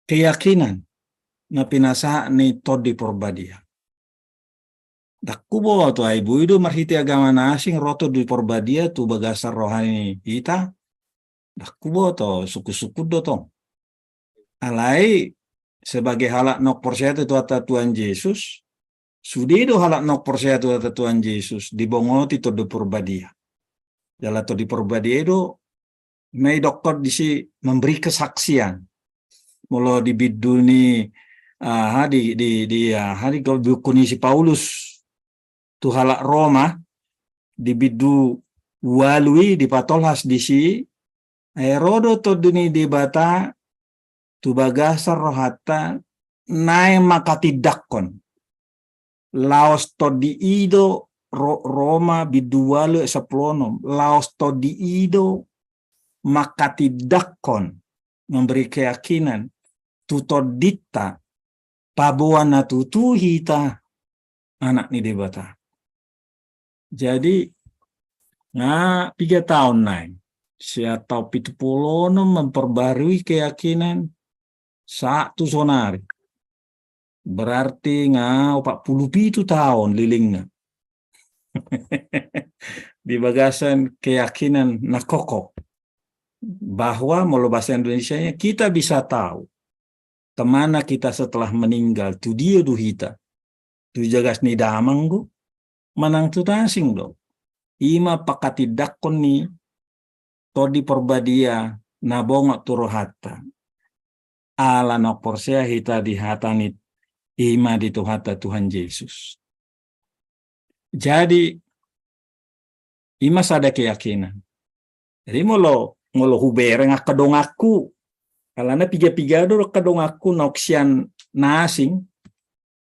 keyakinan na pinasa ni todi porbadia. Dakkubo tu ibu itu marhiti agama nasing roto di porbadia tu bagasar rohani ita. Dakkubo to suku-suku do to. Alai sebagai halak nok percaya tu ata Tuhan Yesus. Sudido halak nok percaya tu ata Tuhan Yesus dibongoti to di porbadia. Jala to di porbadia do May dokter disi memberi kesaksian. Mula di biduni hari kalau bukuni si Paulus tuhalak Roma di bidu walui di patolhas disi aerodo to duni di bata tu bagasa rohata nai makatidakkon laos to di ido Roma bidu walu seplonom laos to di ido makatidakkon memberi keyakinan tutodita pabuana tutuhita anak ni debata. Jadi 3 tahun naik saya tahu pitupolono memperbarui keyakinan satu sonari berarti 47 tahun lilingnya di bagasan keyakinan nakokok bahwa melalui bahasa Indonesianya kita bisa tahu kemana kita setelah meninggal tu dia duhita tu jagas ni damanggu manang tu tasing do ima pakatidakkon ni to di perbadia nabonga turohata ala no porsea hita di hatanit ima di tuhata Tuhan Yesus. Jadi ima sada keyakinan. Jadi molo hubereng akadong aku kalana piga-piga do kadong aku noksian nasing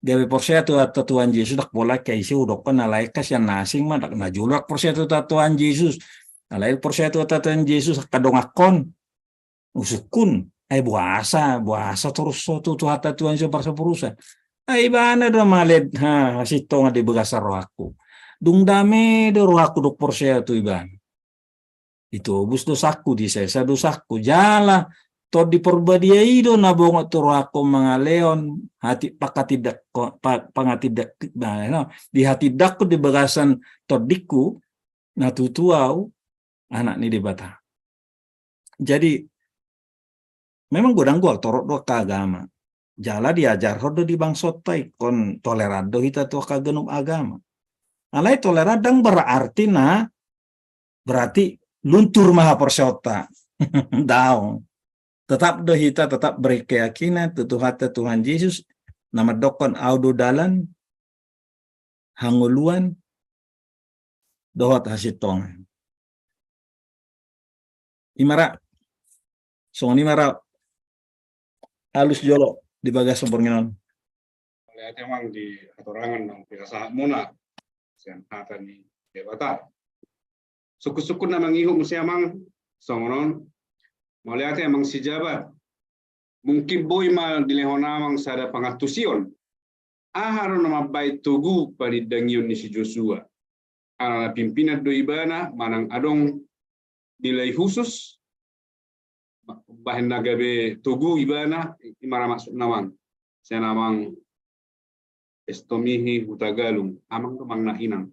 gawe porsea tu Tuhan Yesus dak bola kaisi udok nalaikas yang nasing mah dak najulak porsea tu Tuhan Yesus nalail porsea tu Tuhan Yesus kadong akon usukun buasa terus tu hata Tuhan Yesus parsa purusa bana do maled hasito nga di bagasa roh aku dung dame do roh aku dok porsea tu iban itu bus dosaku di saya dosaku jala to di perbadia ido nabongo turo ako mga leon hati pakatidak pangatidak di hati dakku di bagasan todiku natutuaw anak ni debata. Jadi memang godang gua torok do kagama jala diajar hodo di bangsotai kon tolerado hita to kagenum agama alai toleradang berarti luntur maha persyota daong tetap dohita tetap berkeyakinan tutuhata Tuhan Yesus nama dokon audo dalan hanguluan dohot hasitong imara song imara alus jolo di bagas sumbernginon Lihat emang di atorangan ng pinasahat muna siyan hata ni debata suku-suku na mangihu mo siya mang songonon melihat emang si jabat mungkin boy mal dilehonamang sada pangatusion aharo nama baik tugu padi dangion ni si Joshua ana pimpinan do ibana manang adong nilai khusus bahan nagabe tugu ibana imara masuk namang saya namang estomihi hutagalung amang tumang na inang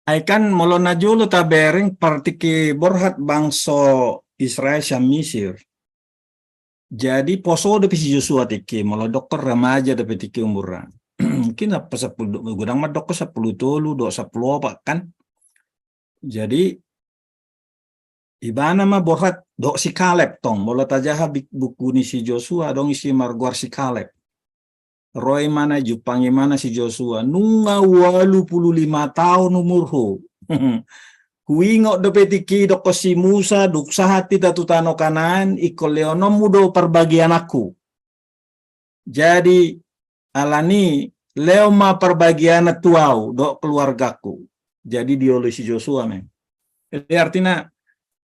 aikan molo najulu tabering partiki borhat bangso Israel siya Mesir. Jadi poso de pisi Joshua tiki molo dokter remaja de tiki umuran. Mungkin apa 10 gudang mah dokter 10 tolu do 10 apa kan. Jadi ibana mah borhat do si Kaleb tong molo tajaha buku ni si Joshua dong isi marguar si Kaleb. Roy mana jupangi mana si Joshua nunga 85 tahun umurhu. Huingok do petiki doko si Musa duksa hati datu tano kanan iko leonom mudo perbagian aku. Jadi alani leoma perbagian tuau do keluargaku. Jadi dioleh si Joshua men. Jadi artinya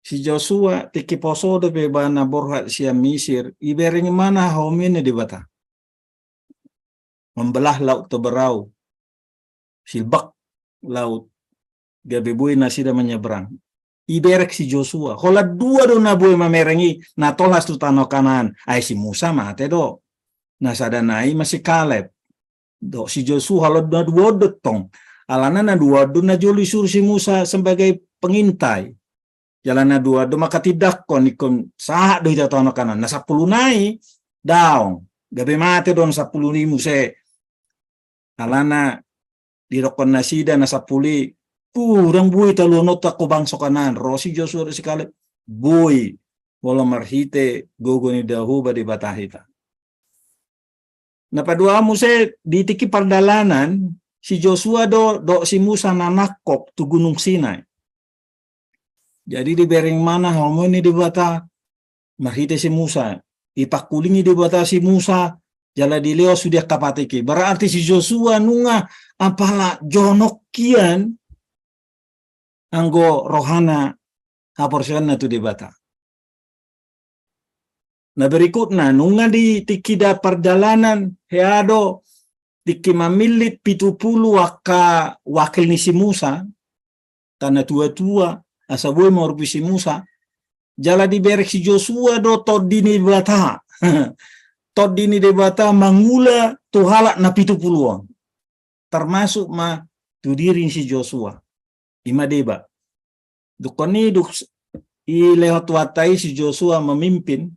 si Joshua tiki poso do bebana borhat sia Mesir ibering mana homine di bata. Membelah laut teberau. Silbak laut. Gabe boy na sida menyeberang. Iberek si Joshua. Kola dua do na boy mamerengi na tolas tu tano kanan. Ay si Musa mate do. Nasada nai masih Kaleb. Do si Joshua lo na dua do tong. Alana na dua do na joli sur si Musa sebagai pengintai. Jalan na dua do maka tidak kon ikon sah do ita tano kanan. Na 10 nai daong. Gabe mate don 10 ni Musa. Alana dirokon na sida na 10 kurang boy talunot ako bangso kanan. Rosi Joshua si Kaleb. Boy Bola marhite gogo ni dahuba di batahita. Napadua muse di tiki pardalanan si Joshua do si Musa nanakop tu Gunung Sinai. Jadi di bering mana homoni di bata marhite si Musa. Ipakulingi di bata si Musa jala di leo sudah kapatiki. Berarti si Joshua nunga apala jonokian anggo rohana haporsian tu di bata. Nah berikutnya nunga di tikida perjalanan heado tiki mamilit 70 waka wakil ni si Musa karena tua-tua asa boy mau si Musa jala di berek si Joshua do todini bata todini de bata mangula tuhala na 70 termasuk ma tudirin si Joshua ima deba dukoni duk i lewat watai si Joshua memimpin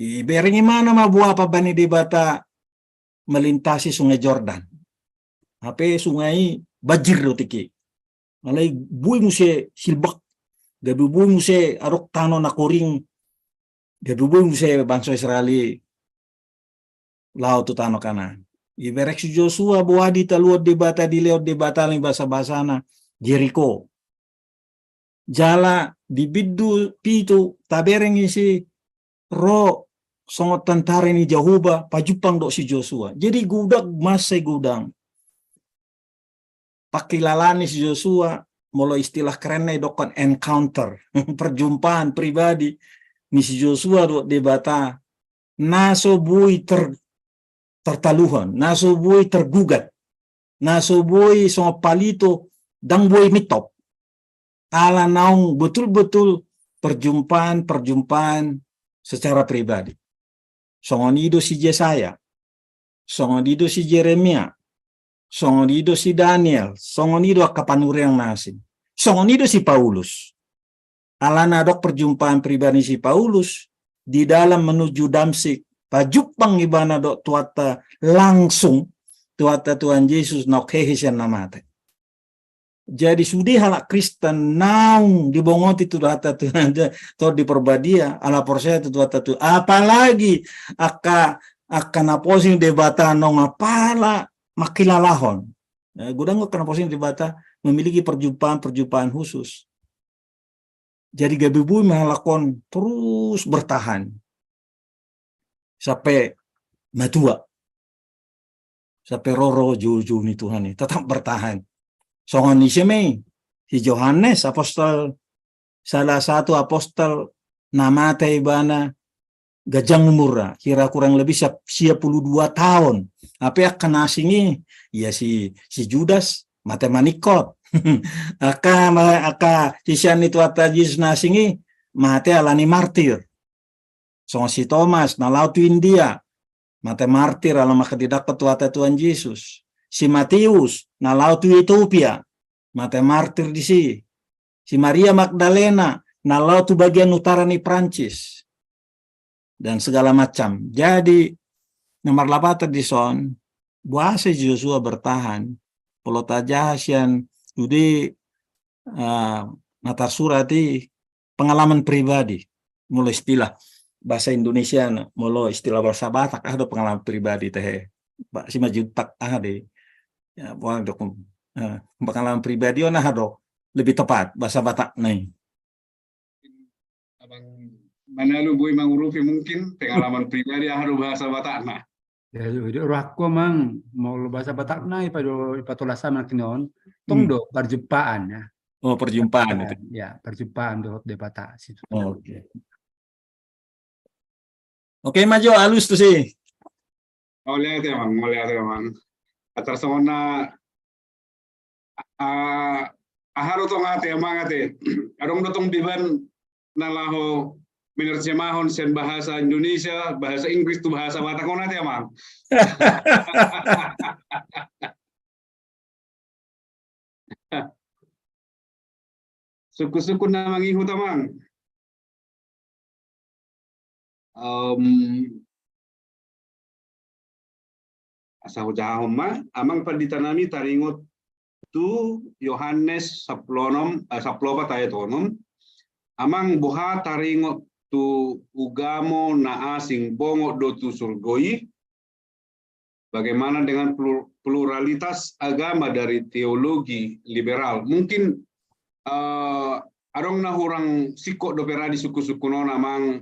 iberingi mana mabuah apa bani di bata melintasi sungai Jordan. Hape sungai bajir do tiki. Malai bui muse silbak. Gabi bui muse arok tano na kuring. Gabi bui muse bangsa Israeli lao tu tano kanan. Iberek si Joshua buah di taluot di bata di leot di bata ling basa-basana Jericho. Jala di bidu pitu tabereng isi ro songot tentara ini Jahuba pajupang do si Joshua. Jadi gudak masai gudang. Pakilalani si Joshua mulai istilah kerennya dokon encounter perjumpaan pribadi ni si Joshua do di bata naso bui tertaluhan, naso bui tergugat, naso bui songot palito dang bui mitop. Ala naung betul-betul perjumpaan secara pribadi. Songonido si Yesaya, songonido si Jeremia, songonido si Daniel, songonido akapanuriang nasi, songonido si Paulus. Alana dok perjumpaan pribadi si Paulus di dalam menuju Damsik, pajupang ibana dok tuata langsung tuata Tuhan Yesus nok hehisian namate. Jadi sudi halak Kristen naung dibongoti tu data tu to di perbadia ala porsia tu data tu apalagi akan aposing debata nong apala makilalahon. Gudang akan aposing debata memiliki perjumpaan khusus. Jadi gabibu mahalakon terus bertahan sampai matua sampai roro jujur ni Tuhan ni tetap bertahan. Songon si Yohanes apostol salah satu apostol namate ibana gajang umurra kira kurang lebih 62 tahun. Apa akan asingi ya si Judas mate manikot. aka sisian itu ata Yesus nasingi mate alani martir. Songon si Thomas na laut India mate martir ala makadidak ketuata Tuhan Yesus. Si Matius na laut Ethiopia mate martir di si Maria Magdalena na laut bagian utara ni Prancis dan segala macam. Jadi nomor 8 di son buase Joshua bertahan pelota jahasianudi natar surati pengalaman pribadi mulai istilah bahasa Indonesia mulai istilah bahasa Batak ada pengalaman pribadi teh si majutak ada ya buang dokum pengalaman pribadi ona hado lebih tepat bahasa Batak nih. Abang Manalu bui mangurupi mungkin pengalaman pribadi harus bahasa Batak nah. Ya aku mang mau bahasa Batak nai pada ipatolasa makinon tongdo perjumpaan ya. Oh perjumpaan itu. Ya perjumpaan do de Batak situ. Oke. Oke maju halus tuh sih. Oleh teman. Atas sona aharo tong ate mangate. Adong dotong biban nalaho minerjemahon sen bahasa Indonesia, bahasa Inggris tu bahasa Batak ona te mang. Suku-suku namang ihu tamang. Asal jahom ma amang panditanami taringot tu Yohanes saplopa tayatonom amang boha taringo tu ugamo na asing bongo do tu surgoi. Bagaimana dengan pluralitas agama dari teologi liberal? Mungkin adong na hurang sikok dopera di suku-suku non amang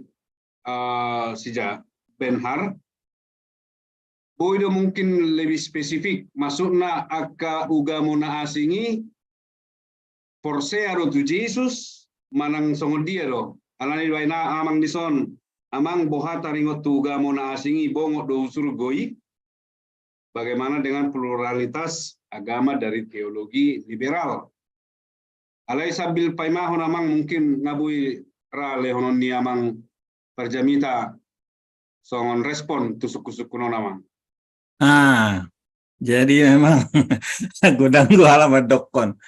sija Benhar. Boido mungkin lebih spesifik. Masukna aka ugamo na asingi forsea do tu Jesus manang songon dia do. Alani baina amang dison amang boha taringot tu ugamo na asingi bongo do surgoi. Bagaimana dengan pluralitas agama dari teologi liberal? Alai sambil paimahon amang mungkin ngabui rale honon ni amang perjamita songon respon tu suku-suku non amang. Jadi memang gudang gua alamat dokon.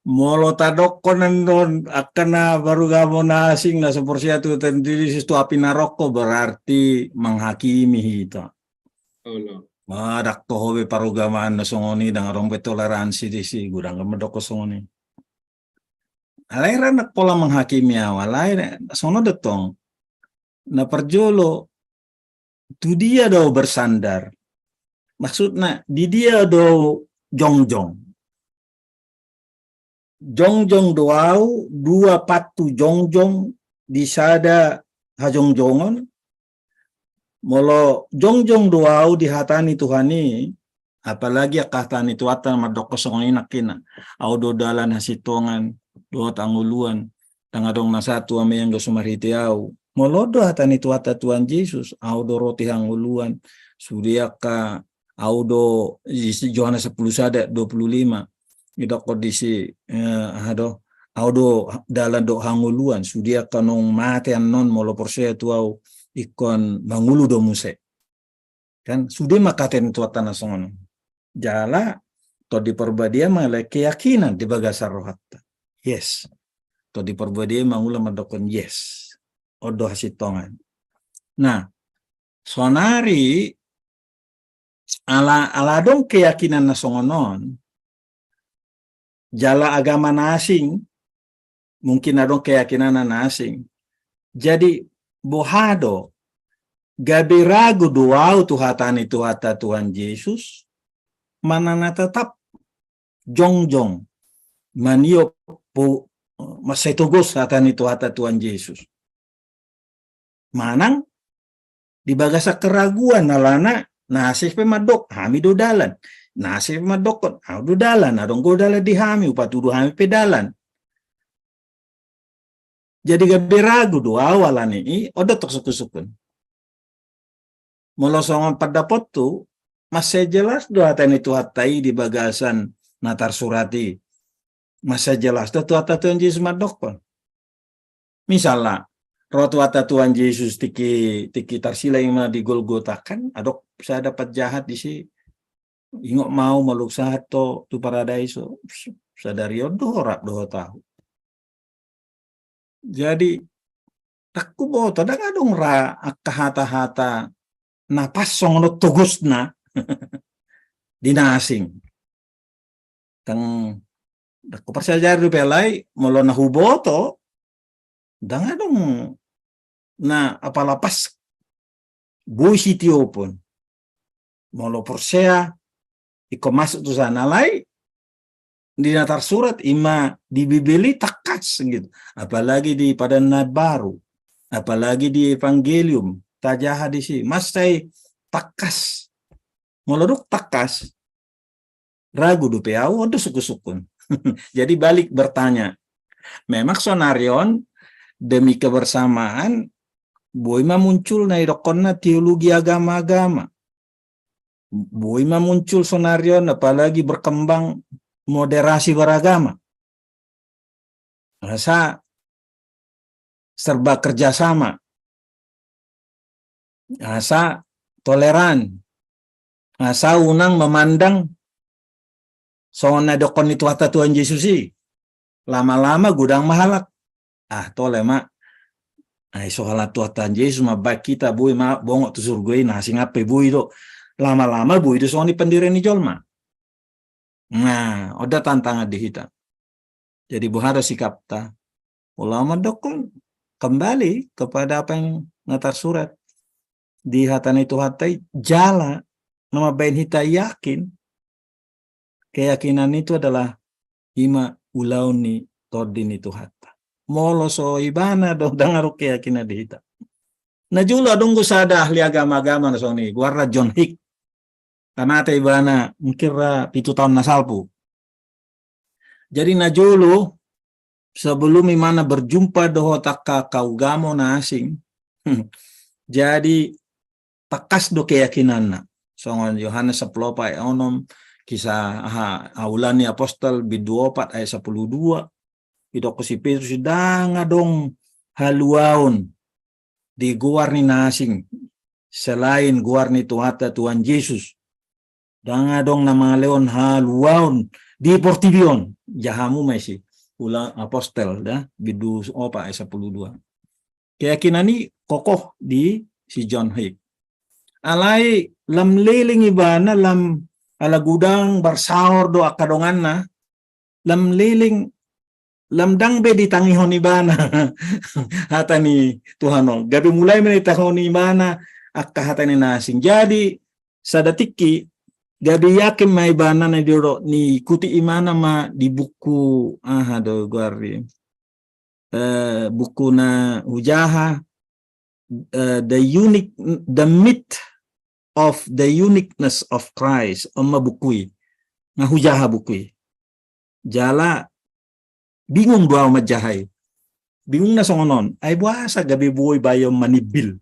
Molo tadokon non akan baru gamo na asing na seperti itu tendiri situ api naroko berarti menghakimi itu. Allah. Madak to hobe parugamaan na songoni dang arong toleransi di si gudang gamedoko songoni. Alairan nak pola menghakimi awalai sono detong. Na perjolo tu dia do bersandar. Maksudnya di dia do jongjong. Jongjong doau dua patu jongjong di sada hajongjongon. Molo jongjong doau dihatani Tuhani, apalagi akatani tuatan madok kosong nakina, audo dalan hasitongan, doa tanguluan, tangadong na satu ame yang dosumariti au. Molo do hatani tuata Tuhan Yesus, audo roti hanguluan, sudiaka, audo isi Yohanes 10 sada 25, idok kondisi audo dalan do hanguluan, sudiaka nong mate anon molo porsea tuau. Ikon mangulu do muse kan sudah makaten tuatan nasongon jala to di perbadia male keyakinan di bagasar rohatta yes to di perbadia mangula madokon yes odo hasitongan. Nah sonari ala dong keyakinan nasongonon jala agama nasing mungkin adong keyakinan nasing jadi bohado gabi ragu doau tuhatani tuhata Tuhan Yesus manana tetap jongjong manio po masetogos hatani tuhata Tuhan Yesus manang di bagasa keraguan nalana nasih pemadok hami do dalan nasih pemadokon do dalan adong go dalan di hami upatudu hami pedalan. Jadi gabi ragu doa awalan ini, oda tok suku-sukun. Molosongan pada potu, masih jelas doa tani tuhatai di bagasan natar surati. Masih jelas doa Tuhan Yesus madokon. Misalnya, roh Tuhan Yesus tiki tarsila yang di Golgota kan, adok bisa dapat jahat di si. Ingok mau meluk sahato tu paradaiso, sadari odorak doa tahu. Jadi takku boto da ngadong ra akahata-hata napas songono tugusna dinasing tang takku persajar du pelai molo na huboto da ngadong na apalapas boy sitio pun molo persea iko masuk tu sana lai di natar surat ima di Bibeli takas gitu, apalagi di Padan Baru, apalagi di Evangelium tajaha di sini, masai takas, meloduk takas, ragu du peau, odo suku-sukun. Jadi balik bertanya, memang sonarion demi kebersamaan, boima muncul na idokonna teologi agama-agama, boima muncul sonarion apalagi berkembang moderasi beragama, rasa serba kerjasama, rasa toleran, rasa unang memandang soalnya dokon itu hata Tuhan Yesusi, lama-lama gudang mahalak, tole mak, soalat Tuhan Yesus mah baik kita bui mah bongok tu surgoi nasi ngape bui do, lama-lama bui itu soalnya pendirian ni jolma. Nah, ada tantangan di kita. Jadi buhara sikap ta ulama dokon kembali kepada apa yang ngatar surat di hatan itu hatai jala nama bain hita yakin keyakinan itu adalah ima ulauni todin itu hatta molo so ibana do dangaru keyakinan di hita na jula donggo sada ahli agama-agama na soni guarda John Hick kanata ibana mungkira 7 tahun nasalpu jadi na julu sebelum imana berjumpa doho taka kaugamo na asing jadi takas do keyakinan na songon Yohanes 10 ayat 6 kisah aulani apostol biduopat ayat 12 idoko si Petrus danga dong haluaon di guarni na asing selain guarni Tuhan Yesus danga dong na mga leon haluaon di Portibion jahamu mesi ulang apostel dah bidu opa ayat 12 keyakinan ini kokoh di si John Hick alai lam leling ibana lam ala gudang barsaor do akadongan na lam leling lam dangbe ditangihon ibana hata ni Tuhano gabi mulai menitahon ibana akka hata ni nasing jadi sadatiki gabi yakin may ibana na diro ni kuti imana ma di buku do guardi buku na hujaha the myth of the uniqueness of Christ amma bukui nga hujaha bukui jala bingung doa majahay bingung na songonon ay buasa gabi buoy bayo manibil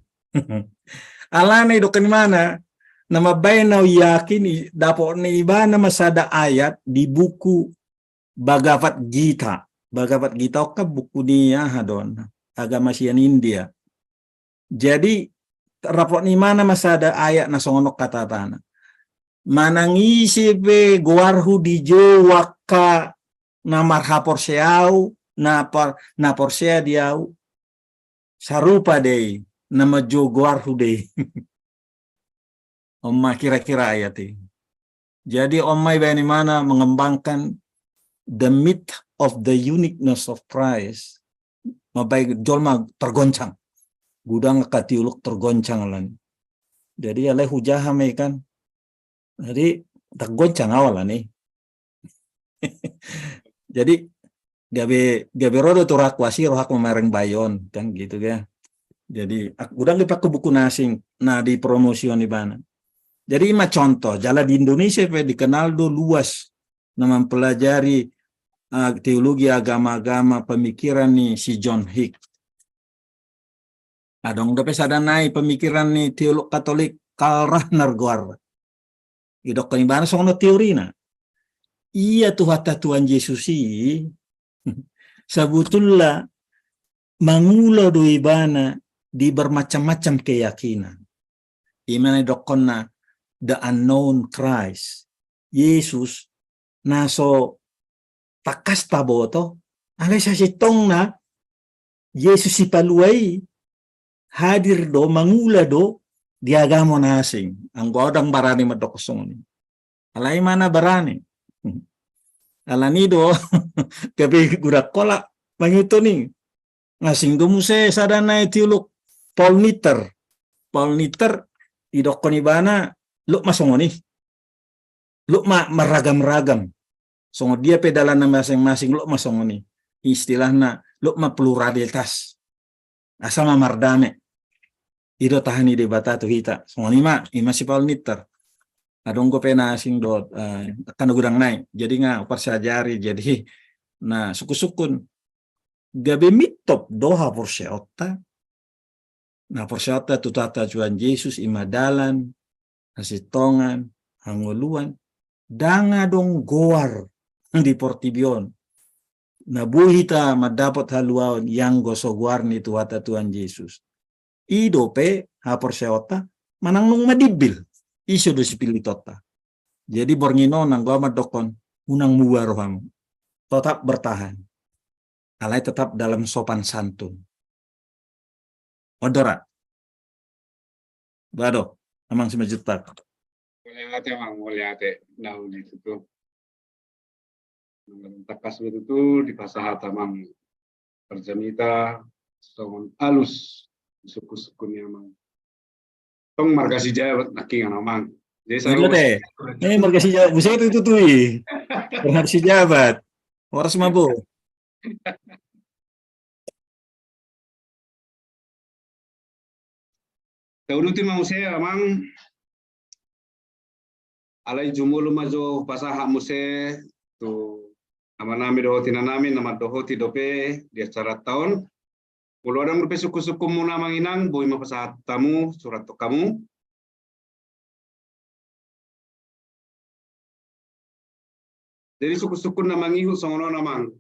alana do kanimana na mabay na yakin dapo ni iba na masada ayat di buku Bhagavad Gita ka buku niya hadon agama siyan India jadi rapot ni mana masada ayat na songonok katatana manangisi be guarhu di jowaka na marhapor seau na porsea diau sarupa dei nama jo guarhu dei omma kira-kira ayat ini jadi omma ibani mana mengembangkan the myth of the uniqueness of Christ mabai jolma tergoncang gudang katiuluk tergoncang lan jadi alai hujaha me kan jadi tergoncang awal nih jadi gabe rodo turak wasi rohak memereng bayon kan gitu ya jadi gudang dipakai buku nasing nah di promosion di mana jadi ima contoh jala di Indonesia dikenal do luas na mempelajari teologi agama-agama pemikiran nih si John Hick adong dapat sadanai pemikiran ni teolog Katolik Karl Rahner idok kanibana sono teori na iya Tuhan Yesus sebetulnya mangula do ibana di bermacam-macam keyakinan imana dokonna the unknown Christ Yesus naso takas taboto alay sa sitong na Yesus si paluay hadir do mangula do di agama nasing ang godang barani madokosong ni alay mana barani alani do gabi gurak kola mangito ni ngasing dumuse sadana tiuluk Paul Nitter idokon ibana lu masongoni lu meragam-ragam songo dia pedalan na masing-masing lu masongoni istilahna lu pluralitas asama mardame ido tahani de batatu hita songoni ima si Paul Nitter adong ko pena asing dot kan gudang naik jadi nga persajari jadi nah suku-sukun gabe mitop doha porseota nah porseota tutata Tuhan Yesus imadalan hasitongan hanguluan danga dong goar di Portibion na buhita madapat haluaon yang gosoguar ni tuata Tuhan Yesus ido pe ha porseota manang nung madibil iso do spilitota jadi borngino nang gua madokon unang muwaroham tetap bertahan alai tetap dalam sopan santun odora bado amang semejutak mulai ate nau di situ takas itu di pasah tamang Perjamita songon alus suku-suku ni amang. Tong markasi jaya naking amang. Jadi Dilo teh. Marga si jabat. Buset itu tuh. Berhar si jabat. Waras mabo. Tauduti mau saya amang alai jumulu majo pasaha muse tu amanami dohoti nanami nama dohoti dope di acara tahun. Mulu ada merupakan suku-suku mu namang inang boi mapasahat tamu surat to kamu. Jadi suku-suku namang ihu songono namang.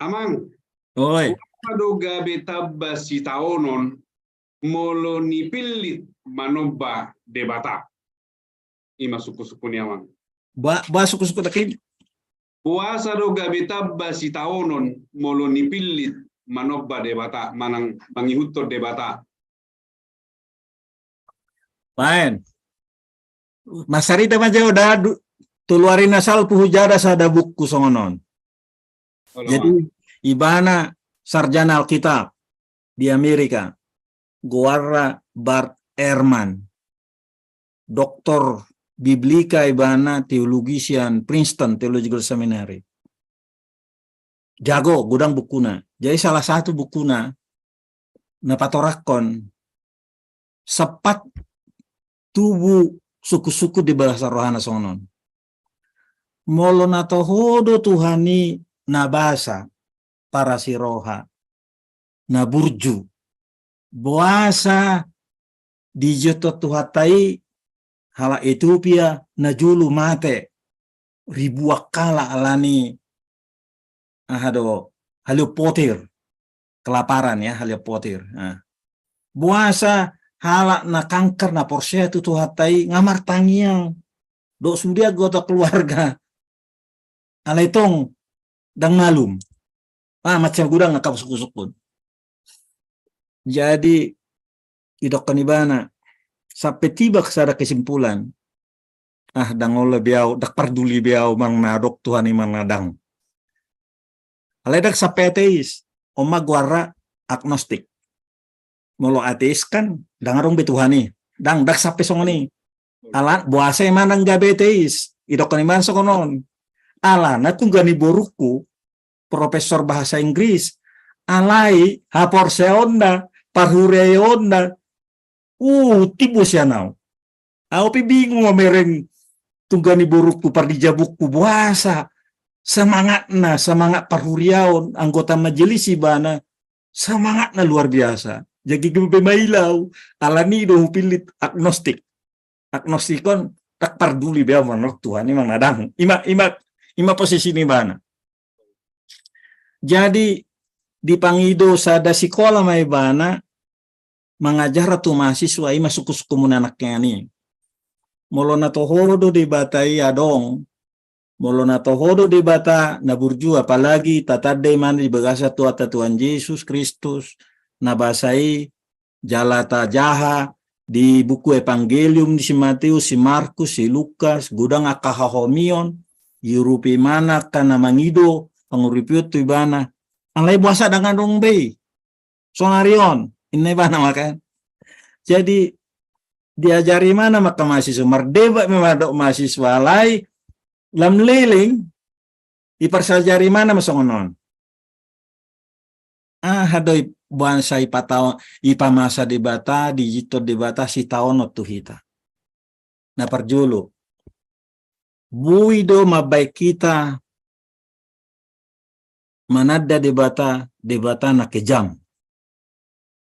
Amang. Oi. Adoga betabba si taonon molo nipilit manoba debata. Ima suku-suku ni amang. Ba suku-suku takin. Puasa doga betabba si taonon molo nipilit manoba debata manang mangihuto debata. Main. Masarita maja udah tuluarin asal puhujada sada buku songonon. Jadi ibana sarjana Alkitab di Amerika, Guarra Bart Ehrman, doktor Biblika ibana teologisian Princeton Theological Seminary. Jago gudang bukuna. Jadi salah satu bukuna napatorakon sepat tubuh suku-suku di bahasa rohana sonon. Molo nato hodo Tuhani nabasa para siroha na burju boasa di joto tuhatai hala Ethiopia na julu mate ribuak kala alani halio potir kelaparan ya halio potir. Boasa hala na kanker na porsia tu tuhatai ngamar tangiang do sudia gota keluarga alaitong dang malum. Macam gudang ngakap suku-suku. Jadi idok kanibana sampai tiba kesada kesimpulan dangol biau dak parduli biau mang nadok Tuhan imang nadang. Aledak sampai ateis oma guara agnostik. Molo ateis kan dangarong betuhani dang dak sampai songoni. Alat buasa manang gabe ateis idok kanibana sokonon. Alana tunggani boruku profesor bahasa Inggris alai haporseonda parhureonda tibu sianau pi bingung mereng tunggani boruku pardijabuku buasa semangat parhuriaon anggota majelis ibana semangatna luar biasa jadi gempe mailau alani do pilit agnostikon tak parduli bea manok Tuhan imang nadang ima posisi ini mana. Jadi di Pangido sada sekolah mai bana mengajar tu mahasiswa ima suku-suku munanaknya ni. Molo na tohodo di batai adong. Molo na tohodo di bata na burju apalagi tatade mana di bagasa tuata Tuhan Yesus Kristus na basai jalata jaha di buku Evangelium di si Matius, si Markus, si Lukas, gudang akahahomion, yurupi mana kana mangido panguripiut tu ibana alai buasa dengan dong bei sonarion ini bana makan. Jadi diajari mana maka mahasiswa merdeba memadok mahasiswa alai lam leling iparsajari mana masongonon hadoi buansa ipatao ipamasa debata digito debata si taon tuhita na parjulu buido mabaik kita manada debata na kejam.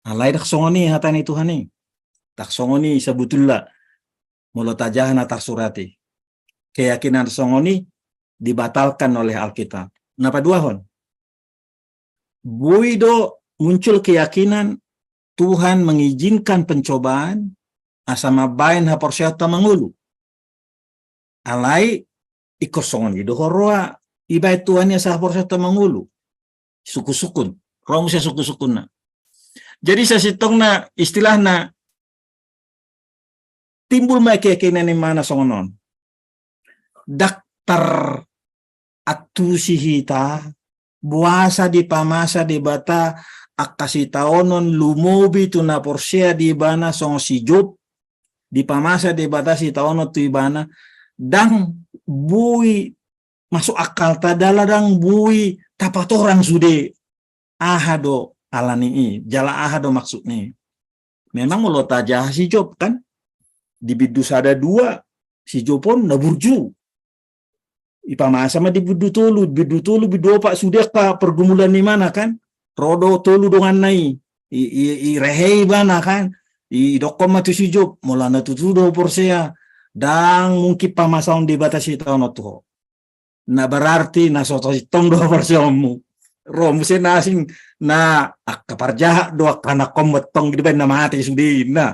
Alai dak songoni hatani Tuhani. Tak songoni sebetulnya mulut aja na tarsurati. Keyakinan songoni dibatalkan oleh Alkitab. Napa dua hon? Buido muncul keyakinan Tuhan mengizinkan pencobaan asama bain haporsyata mangulu. Alai ikosongon itu horoa ibai Tuhannya sahaporsyata mangulu. Suku-sukun. Romusnya suku-sukun na. Jadi sasitong na istilah na timbul may keyakinan ni mana songonon. Daktar atusihita buasa di pamasa di bata akasitaonon lumobi tu na porsea di bana song si Job di pamasa di bata si taono tu ibana dang bui masuk akal tadala dang bui tapat orang sude ahado alani i jala ahado maksud nih memang mulut aja si Job kan di bidus ada dua si Job pun naburju ipamasa mah di bidu tolu bidu pak sudah ka pergumulan di mana kan rodo tolu dongan nai i rehei bana kan i dokom matu si Job mulana tutudo porsea dang mungkin pamasaon dibatasi tahun tuh na berarti na soto tong do porseomu rom se nasing na akaparjaha do kana kometong di ben na mati sudi na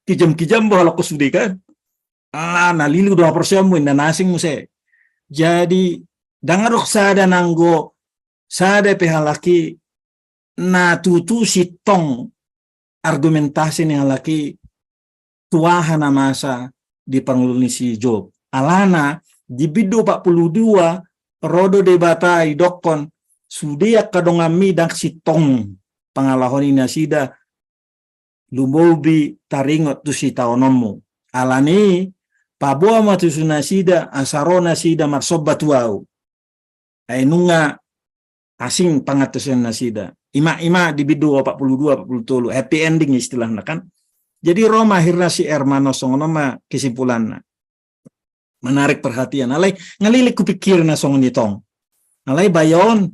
kijam bola ko sudi kan na lilu do porseomu na nasing muse jadi dangarok sada nanggo sada pehalaki na tutu si tong argumentasi ni halaki tuahan masa di pangluni si Job alana di bidu 42 rodo debatai dokon sudia kadongami dak si tong pangalahon ina sida lumobi taringot tu si taonomu alani paboa matu sunasida asarona sida marsobat wau ainunga asing pangatusan nasida ima di bidu 42 happy ending istilahnya kan jadi Roma akhirnya si Hermano songono ma kesimpulanna menarik perhatian alai ngalilik kupikir na songon ditong alai bayon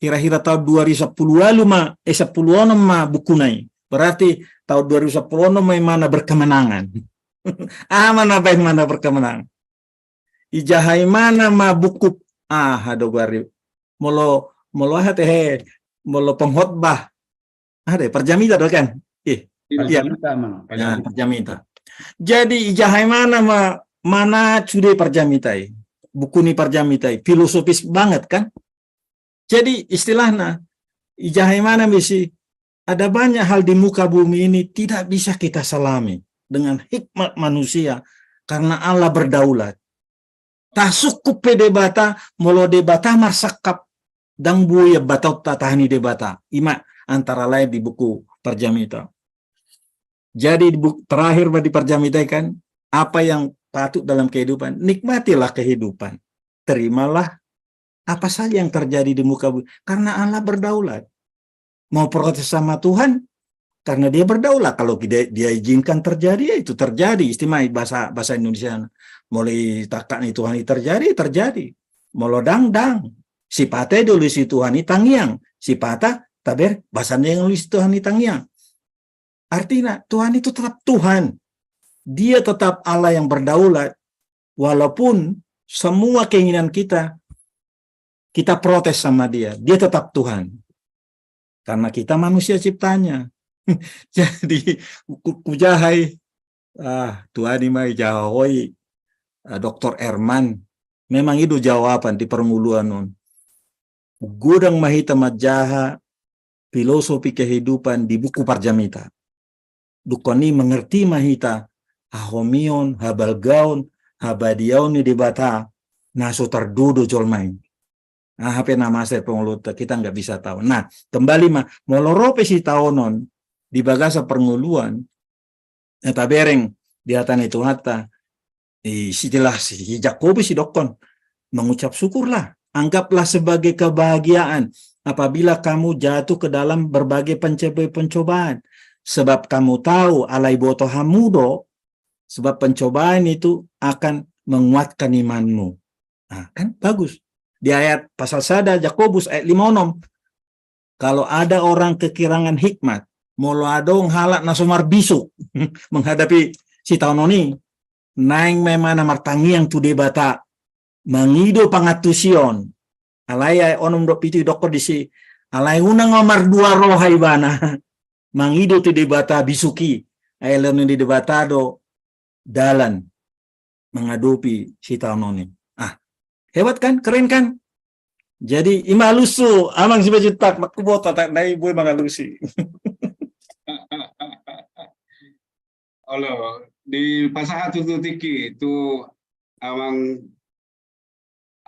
kira-kira tahun 2010 lalu 10 ma bukunai berarti tahun 2010 mana berkemenangan mana baik mana berkemenangan ijahai mana ma buku hado gari molo hate molo penghotbah ada perjamita do kan iya perjamita jadi ijahai mana mana sudah perjamitai buku ni perjamitai filosofis banget kan jadi istilahnya ijahai mana misi ada banyak hal di muka bumi ini tidak bisa kita selami dengan hikmat manusia karena Allah berdaulat tak cukup debata molo debata marsakap dang buaya batot tatahani debata ima antara lain di buku perjamita jadi di buku terakhir di perjamita kan apa yang patut dalam kehidupan nikmatilah kehidupan terimalah apa saja yang terjadi di muka bumi karena Allah berdaulat mau protes sama Tuhan karena dia berdaulat kalau dia izinkan terjadi ya itu terjadi istimewa bahasa Indonesia mulai takkan Tuhan terjadi molo dang sifatnya dulu si Tuhan tangiang sifata taber bahasanya yang nulis Tuhan tangiang artinya Tuhan itu tetap Tuhan dia tetap Allah yang berdaulat walaupun semua keinginan kita protes sama dia tetap Tuhan karena kita manusia ciptanya jadi kujahai Tuhan imai jahoi Dr. Erman memang itu jawaban di permuluan nun gudang mahita majaha filosofi kehidupan di buku Parjamita dukoni mengerti mahita ahomion habalgaon habadiaon ni debata naso terdudo jolmain HP nama saya pengulut kita nggak bisa tahu nah kembali molorope si taonon di bagasa pernguluan eta bereng di hatan itu hata istilah si Jakobus si dokon mengucap syukurlah anggaplah sebagai kebahagiaan apabila kamu jatuh ke dalam berbagai pencobaan sebab kamu tahu alai boto hamudo sebab pencobaan itu akan menguatkan imanmu kan bagus di ayat pasal sada Jakobus ayat 56 kalau ada orang kekirangan hikmat molo adong halak nasomar bisu menghadapi si taunoni naing memana martangi yang tu debata mangido pangatusion alaya onom do pitu dokor disi alay unang omar dua rohai bana mangido tu debata bisuki aylan di debata do dalan mengadopi si taunoni hebat kan keren kan jadi imalusu amang si bajutak makubota tak nai boy mangalusi Olo di pasal 1 tiki itu amang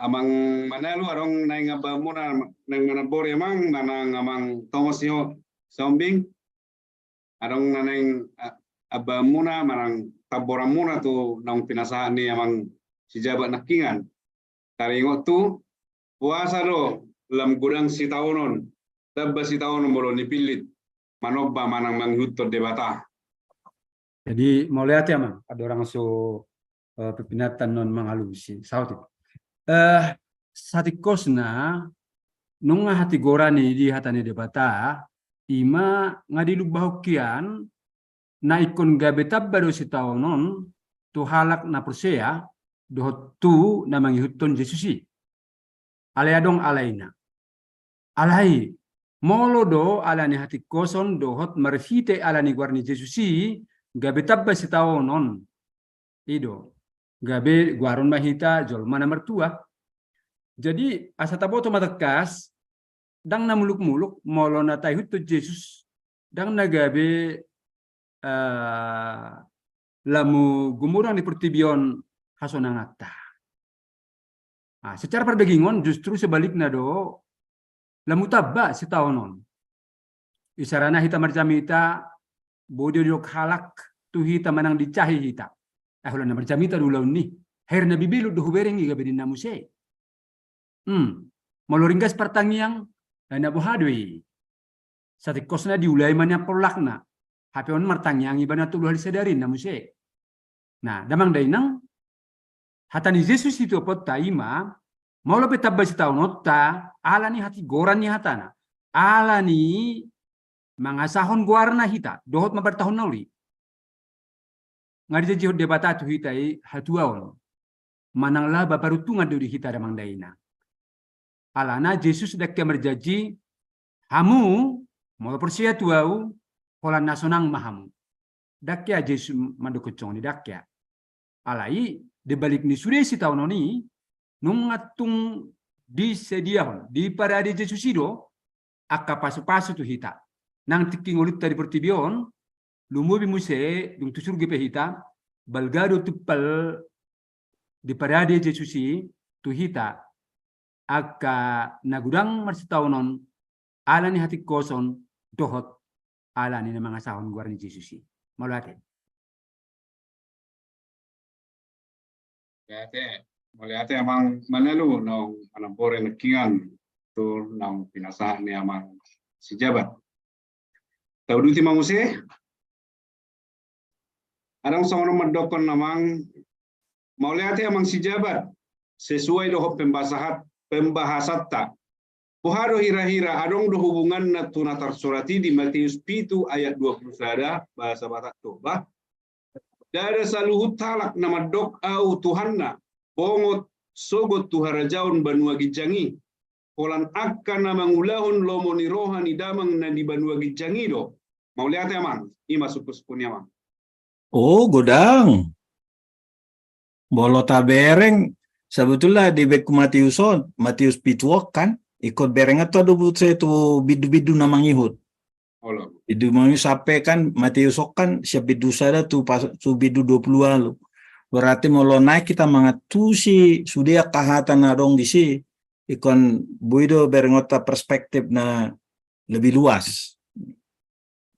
amang mana lu arong nai ngabamuna nang manabor emang nanang amang tongosio sombing arong nanang abamuna manang taboramuna tu nang pinasahan ni amang si jabat nakingan taringot tu puasa do lam gudang si taonon tabba si taonon bolo nipilit manobba manang manghutto debata. Jadi mau lihat ya mang, ada orang pepinatan non mangalusi. Sauti. Satikosna nunga hati gorani di hatani debata ima ngadilu bahukian na ikon gabetab baru si taonon tu halak na persea dohot tu na mangihutton Jesusi. Alayadong alaina. Alai molodo alani hati koson dohot marfite alani guarni Jesusi gabe tabba si taonon ido gabe guaron mahita jol mana mertua. Jadi asa taboto matekas dang na muluk-muluk molo na tayhut to Jesus dang na gabe lamu gumurang di pertibion hasonangata. Nah, secara perdagingon justru sebaliknya do lamu tabba si taonon. Isarana hita marjamita bodio diok halak tu hita manang dicahi hita. Hulana marjamita dulu ni. Herna bibilu do huberengi gabe di namuse. Maloringgas pertangiang na bohadwi. Sati kosna diulai manya polakna. Hapeon martangiang ibana tulu hari sadarin namuse. Nah, damang dainang hatani Yesus itu pot taima mau lebih tabba si taonota alani hati gorani hatana. Alani mangasahon guarna hita dohot mabartahun nauli. Ngadi jihod debata tu hitai hatuaon. Mananglah baparutungan do di hita damang daina. Alana Yesus dakya merjaji hamu mau persia tuau holan nasonang mahamu. Dakya Yesus mandukocong di dakya. Alai dibalik ni sudah si tahun ini nungatung di sediahon di parade Yesus itu akka pasu-pasu tu hita. Nang tiking ulit tadi pertibion lumubi muse dung tusur gepe hita balgado tupal di parade Yesus tu hita. Aka nagudang marsitaunon alani hati koson dohot alani na mga sahon guarni Jesusi. Malate. Melihat amang manalu nong anapore nakingan tu nong pinasahan ni amang si jabat. Tauduti manguse adang songono madokon namang mau lihat amang si jabat sesuai dohop pembahasat tak. Puhado hira-hira adong do hubungan na tunatar surati di Matius 7 ayat 20 sada bahasa Batak Toba. Dada saluhut talak nama dok au Tuhanna bongot sogot tuharajaun banua gijangi. Polan akan nama ngulahun lomoni rohani damang na di banua gijangi do. Mau lihat ya mang? Ima suku-sukunya mang. Oh, godang. Bolo tabereng. Sebetulnya di beku Matius Pituok kan ikut bereng atau ada saya tu bidu-bidu namang ihut. Bidu mau sampai kan Matius kan siap bidu sada tu pas tu bidu 20 lalu. Berarti mau naik kita mangatusi sudah kahatan adong di si ikon buido berengota perspektif na lebih luas.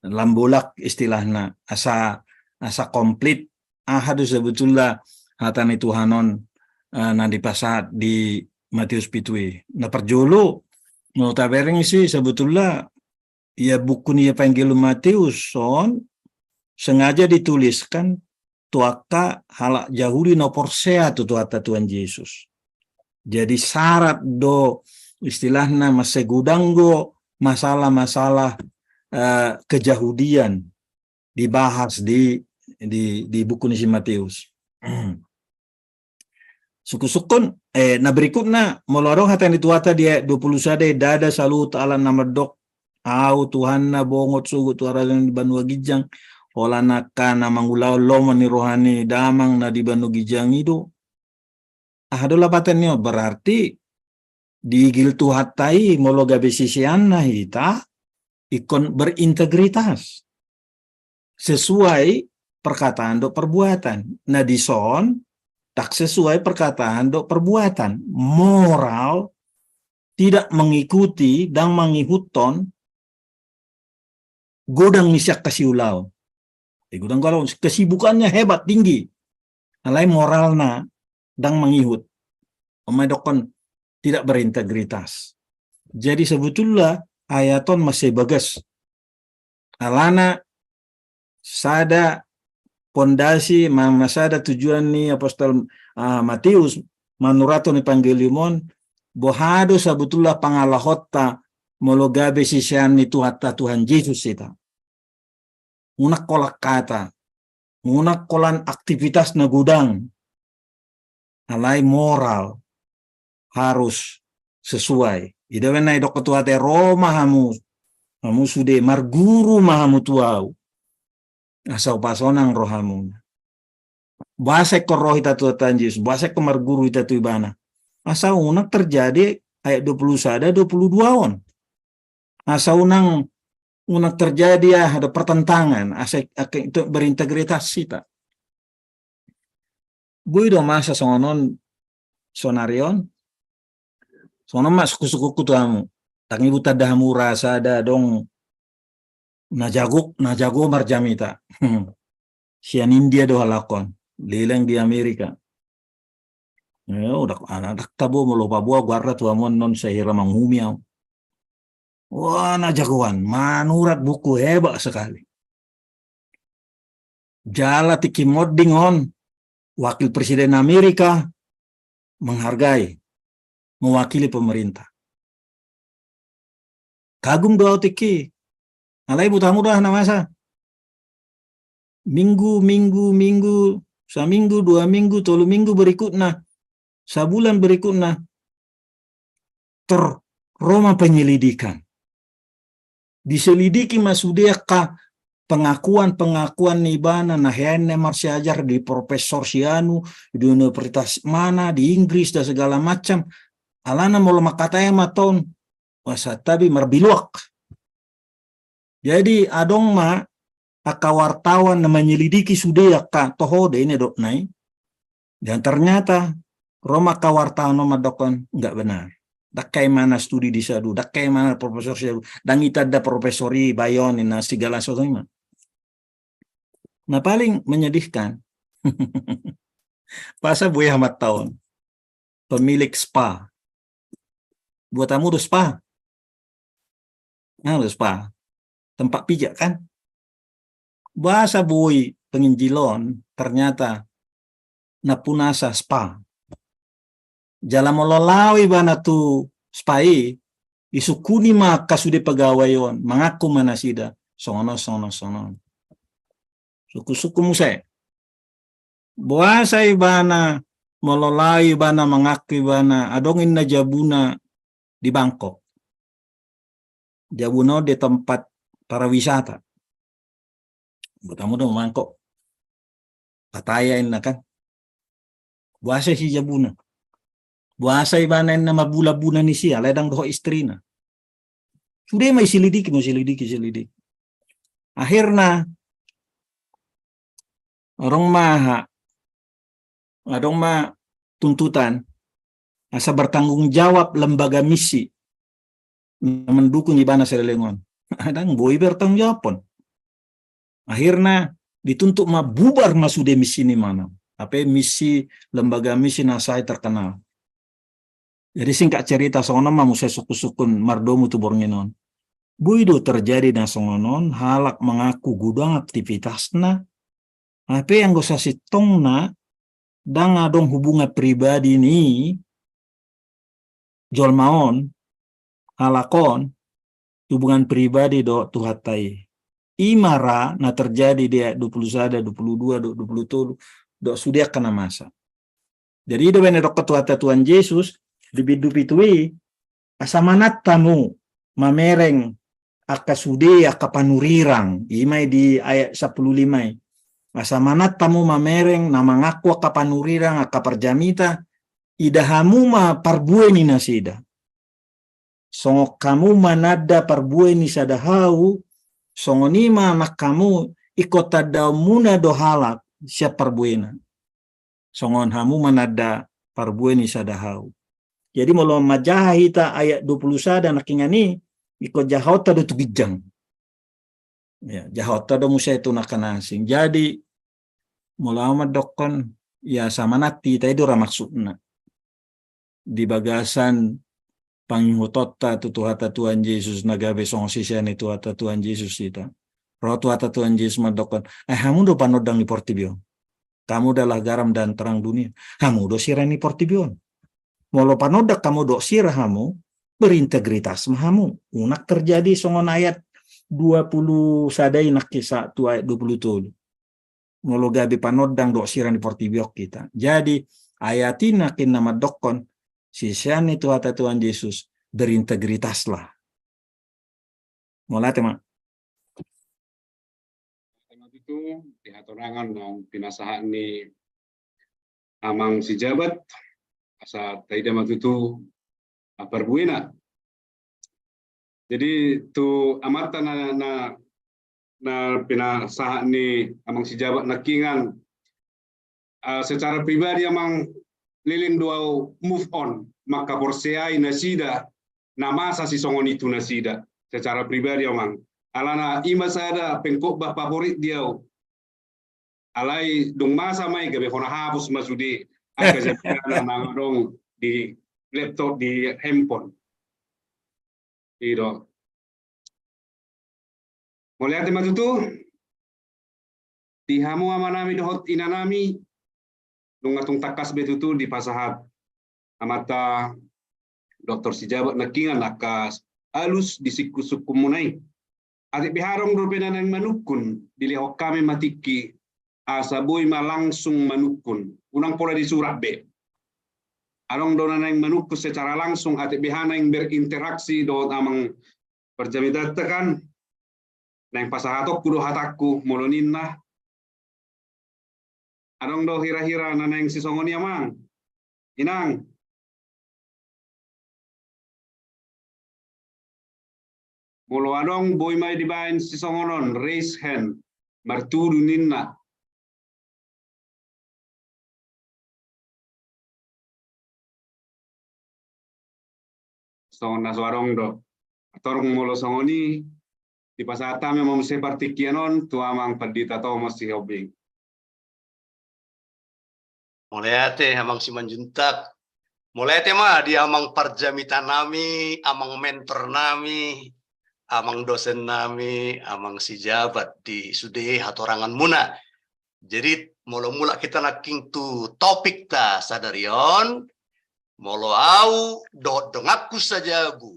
Lambolak istilahnya asa komplit harus sebetulnya hatan itu hanon na di pasat di Matius Pitui. Nah perjolo notabereng sih sebetulnya ya buku ni Evangelium Matius son sengaja dituliskan tuaka halak Yahudi no porsea tu tuata Tuhan Yesus. Jadi syarat do istilahnya masih gudanggo masalah-masalah kejahudian dibahas di buku ni si Matius. Suku-sukun na berikutnya melorong hatan dituata dia 20 sade dada salut ala namerdok au Tuhan na bongot sugut tuaralan di banua gijang holana kana mangulaw lomani rohani damang na di banua gijang itu ahadola patenyo berarti di giltu hatai molo gabe sisian na hita ikon berintegritas sesuai perkataan do perbuatan na dison tak sesuai perkataan do perbuatan. Moral tidak mengikuti dan mengihuton godang misyak kasiulau. Godang kalau kesibukannya hebat tinggi. Alai moralna dan mengihut. Omedokon tidak berintegritas. Jadi sebetulnya ayaton masih bagus. Alana sada pondasi masada tujuan ni apostol Matius manurato ni Pangeliumon bohado sebetulnya pangalahota mologabe sisian ni Tuhan Yesus kita. Unak kolak kata, unak kolan aktivitas na gudang. Alai moral harus sesuai. Idawen na idok ketua te Roma hamu sude marguru mahamu tuau. Asau pasonang rohamu. Basek ko roh ita Tuhan Yesus, basek ko marguru ita tu ibana. Asau unak terjadi ayat 21 22 on. Asau unak terjadi ada pertentangan, asek itu berintegritas kita. Buido masa sonon sonarion. Sono mas suku-suku tuamu. Tangi buta dahamu rasa ada dong najago marjamita. Sian India do halakon. Lilang di Amerika. Ya udah anak tabo melupa buah guarda tuamon non sehira manghumiau. Wah najagoan, manurat buku hebat sekali. Jala tiki modding on. Wakil Presiden Amerika menghargai, mewakili pemerintah. Kagum doa tiki. Alai butamu dah namasa. Minggu, seminggu, 2 minggu, 3 minggu berikutnya, sebulan berikutnya, Roma penyelidikan. Diselidiki masudia ka pengakuan nibana nahene marsiajar di profesor sianu di universitas mana di Inggris dan segala macam alana mau makataya maton wasatabi marbiluak. Jadi adong ma akawartawan na menyelidiki sudia ka tohode ini dok nai dan ternyata Roma kawartawan no madokon enggak benar. Dakai mana studi di sadu, dakai mana profesor siadu, dan kita ada profesori bayon na segala sesuatu. Nah paling menyedihkan, Pasa Buya Ahmad Tahun, pemilik spa, buat tamu udah spa, udah spa, tempat pijak kan, bahasa Boy penginjilon ternyata napunasa spa, jalan mololawi bana tu spai, isukuni maka sudah pegawaion, mengaku mana sida, sono. Suku-suku musai. Buasa ibana, mololai ibana, mengaku ibana, adongin na jabuna di Bangkok. Jabuna di tempat para wisata. Bertamu dong Bangkok. Patayain na kan. Buasa si jabuna. Buasa ibana na mabula-buna ni siya, ledang doho istri na. Sudah may silidiki. Akhirnya, Adong ma tuntutan asa bertanggung jawab lembaga misi mendukung ibana Serelengon. Adang boy bertanggung jawab pun. Akhirnya dituntut ma bubar masude misi ni mana. Apa misi lembaga misi nasai terkenal. Jadi singkat cerita songonon ma musai suku-sukun mardomu tu bornginon. Buido terjadi na songonon halak mengaku gudang aktivitasna. Apa yang gosah sitong na dan adong hubungan pribadi ni jolmaon halakon hubungan pribadi do tuhatai imara na terjadi di 21 22 23 do sudah kena masa. Jadi do bene do ketua Tuhan Yesus dibidupitui asamanat tamu mamereng akasude akapanurirang imai di ayat 15. Asamanat tamu mamereng na mengaku akapanurirang akaparjamita idahamu ma parbueni nasida. Songo kamu manada parbueni sadahau songo nima makamu ikota daumuna dohalak siap parbuena. Songon hamu manada parbueni sadahau. Jadi molo majaha hita ayat 20 sada nakingani ikut jahota do tugijang. Ya, jahota do musa itu nakanasing. Jadi molo amat dokon ya sama nati ta itu maksudna. Di bagasan pangingutota tutuhata Tuhan Yesus nagabe song sisian itu hata Tuhan Yesus kita. Roh hata Tuhan Yesus madokon. Hamu do panodang ni portibion. Kamu adalah garam dan terang dunia. Hamu do sirani portibion. Molo panodak kamu do sirahamu berintegritas mahamu. Unak terjadi songon ayat 20 sadai nak kisah tu ayat 27. Molo gabi panodang do sirani portibiok kita. Jadi ayatina kin nama dokon sisian itu hata Tuhan Yesus berintegritaslah. Mola tema. Tema itu dihatorangan nang pinasahan ni amang si jabat asa taida matutu perbuena. Jadi tu amata na pinasahan ni amang si jabat nakingan secara pribadi amang lilin dua move on maka porseai nasida nama si songon itu nasida secara pribadi amang alana ima sada pengkobah favorit dia alai dong masa mai gabe hona hapus masude aga jadi dong di laptop di handphone itu mulai tema itu di hamu amanami dohot inanami nungatung takas betutu di pasahat amata dokter sijabat nakingan nakas alus di siku-suku munai adik biharong rupena nang manukun dilihok kami matiki asabui langsung manukun unang pola di surat B arong dona nang manukun secara langsung adik bihana yang berinteraksi do amang perjamidat tekan nang pasahatok kudu hataku moloninna arong do hira-hira nanang sisongoni amang inang molo adong boy mai dibain sisongonon raise hand martudu ninna songon naswarong do torong molo songoni di pasata memang seperti kianon tu amang padita to masih hobing mulai ate amang si manjuntak mulai ate mah di amang parjamita nami amang mentor nami amang dosen nami amang si jabat di sude hatorangan muna jadi mula-mula kita naking tu topik ta sadarion molo au do dongaku saja bu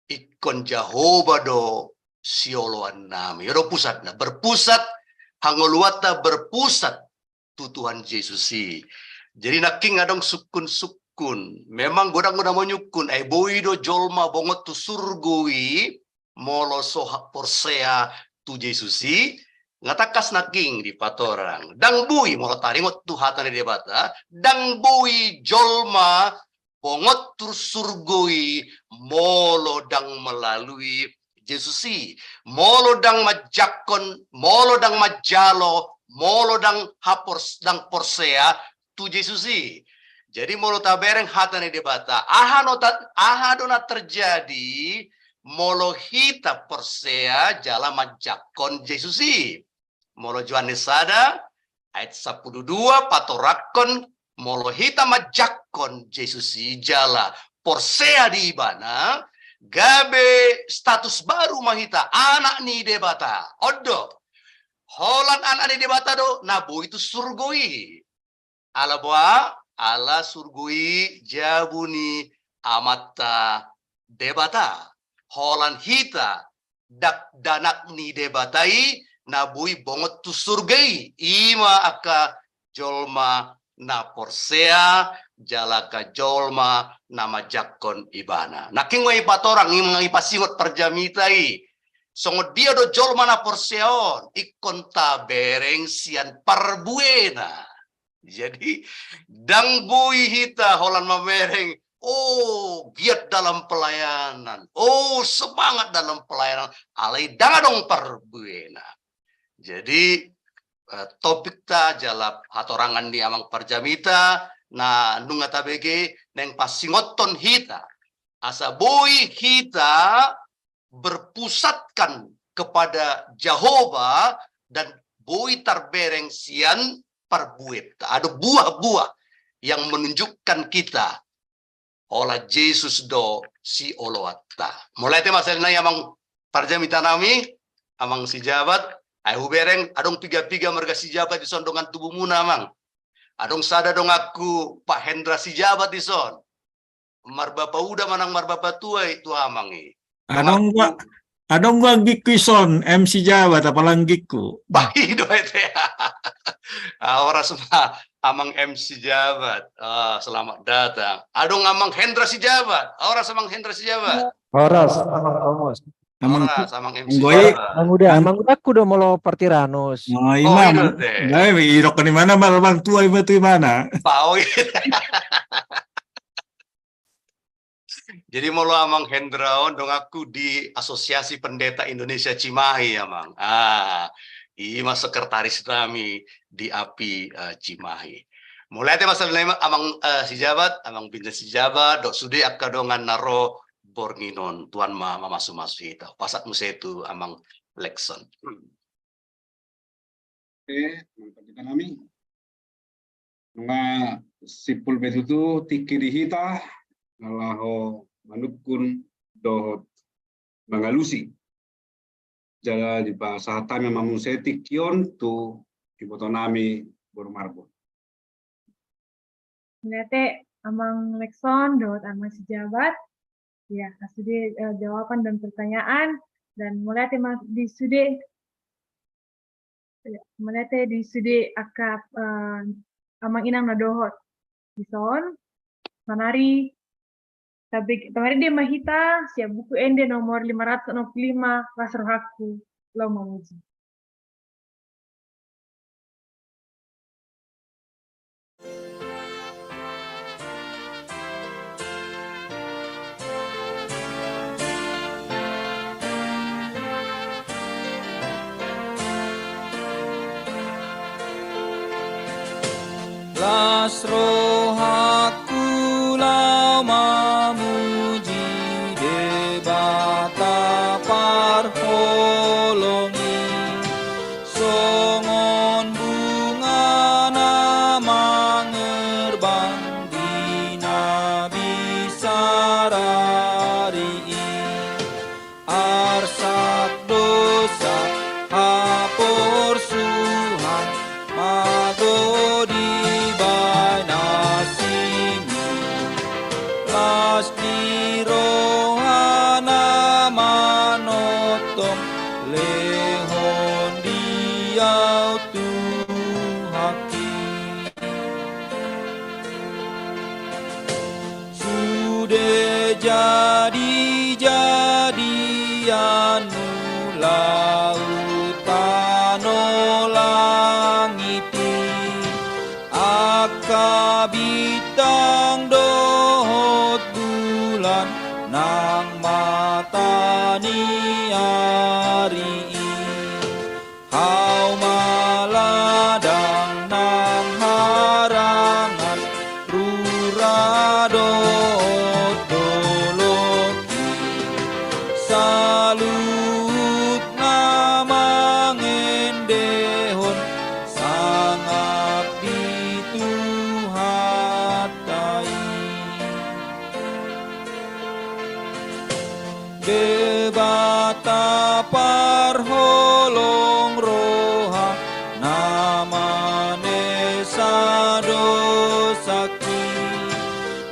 ikon Jehovah do sioloan nami yodo pusat na berpusat hangoluata berpusat tu Tuhan Yesusi jadi naking adong sukun memang godang-godang menyukun boido jolma bongot tu surgui molo soha porsea tu Yesusi ngatakas naking di patorang dang bui molo taringot tu hatan di debata dang bui jolma bongot tur surgui molo dang melalui Yesusi molo dang majakon molo dang majalo molo dang hapors dang porsea tu Yesusi jadi molo tabereng hatan di debata aha dona terjadi molo hita porsea jala majakon Yesusi molo Yohanes sada ayat 12 patorakon molo hita majakon Yesusi jala porsea di ibana gabe status baru mahita anak ni debata odo holan anak ni debata do nabu itu surgoi ala boa ala surgoi jabuni amata debata holan hita dak danak ni debatai nabui bongot tu surgai ima aka jolma na porsea jalaka jolma nama jakon ibana naking wai patorang ngi pasingot perjamitai songo dia do jolma na porseon ikon tabereng sian parbuena jadi dang bui hita holan mamereng oh giat dalam pelayanan oh semangat dalam pelayanan alai danga dong parbuena jadi topik ta jalap hatorangan di amang parjamita na nunga tabege neng pasingoton hita asa boy kita berpusatkan kepada Jehovah dan boy tarbereng sian parbuet. Ada buah-buah yang menunjukkan kita olah Yesus do si oloatta. Mulai tema selna amang parjamita nami amang si jabat ai hubereng adong piga-piga marga si jabat di sondongan tubuhmu namang. Adong sada dong aku Pak Hendra si jabat di son. Marbapa uda manang marbapa tua itu amangi. Adong gua giku son MC Jawa tapalang giku. Bahido itu ya. Orang semua amang MC Jabat. Selamat datang. Adong amang Hendra si Jabat. Orang samang Hendra si Jabat. Horas, amang Omos. Samang MC Jabat. Amang udah aku udah mau Partiranos. Oh, imam. Nah, irok di mana bang tua itu di mana? Pau. Jadi mau amang Hendraon dong aku di Asosiasi Pendeta Indonesia Cimahi amang. Ima sekretaris kami di API Cimahi. Mulai te masalah amang si jabat, amang binja si jabat, dok sudi akadongan naro bornginon tuan mama masuk kita. Pasat musetu amang Lexon. Kita nami. Nga sipul betutu tikiri hita ngalaho manukun dohot mangalusi. Jala di bahasa hatami mamuseti kion tu ibotonami bormarbo. Mulai amang Lexon dot amang si jabat. Ya, kasih jawaban dan pertanyaan dan mulai di sude akap amang inang nadohot dison manari tamari dia mahita siap buku ende nomor 565 kelas rohaku lo memuji. Las rohaku lau mamuji debata parholongi songon bunga namang erbang di nabi sarari arsak dosa hapor suhan magodi Pasti rohana manotong lehon diau tuhaki sudah jadi-jadian lautan langiti akabitang dohot bulan nang matani ari hau maladang nang harangan ruradot doloki salut namang endehon sangat dituhatai debata parholong roha namane sadosaki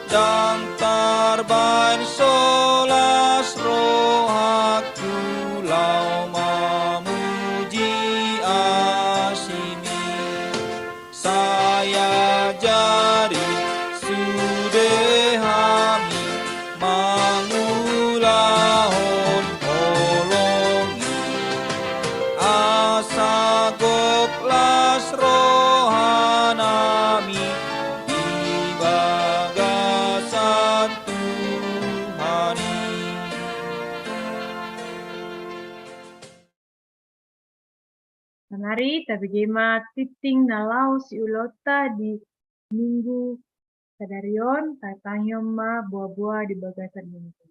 dan tarban solas rohaku lau mamuji asimi saya jari sudehami mangulahon holongi asagok las rohanami di bagasan Tuhani Manari tapi gema titing nalau si ulota di minggu sadarion tatanya ma buah-buah di bagasan minggu.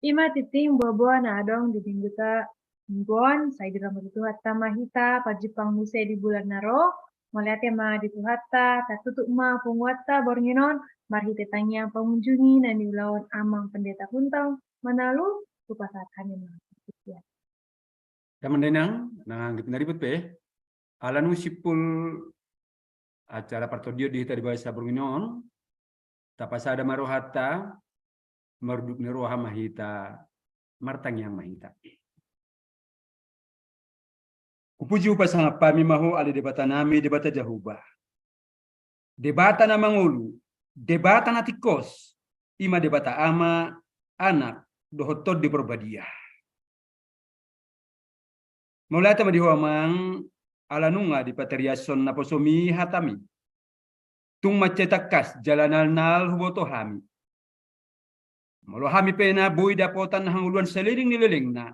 Ima titing buah-buah na adong di minggu ta mingguan saya di ramah itu hatta mahita pajipang musai di bulan naro melihat ma di hatta tatutuk ma penguata bornginon marhite tanya pengunjungi na diulawan amang pendeta huntang manalu kupasatkan ma. Daman denang nang ribet pe alanu sipul acara partodio di hita di bahasa bornginon tapasada marohata marduk neroha mahita martang yang mahita. Kupuji upasanga pami maho ali debata nami debata jahuba. Debata na mangulu, debata na tikos, ima debata ama, anak, dohotod di berbadia. Mulata madihuamang alanunga di pateriason na posomi hatami. Tung macetakas jalanal huboto hami. Molo hami pena boy dapotan hanguluan seliling nililing na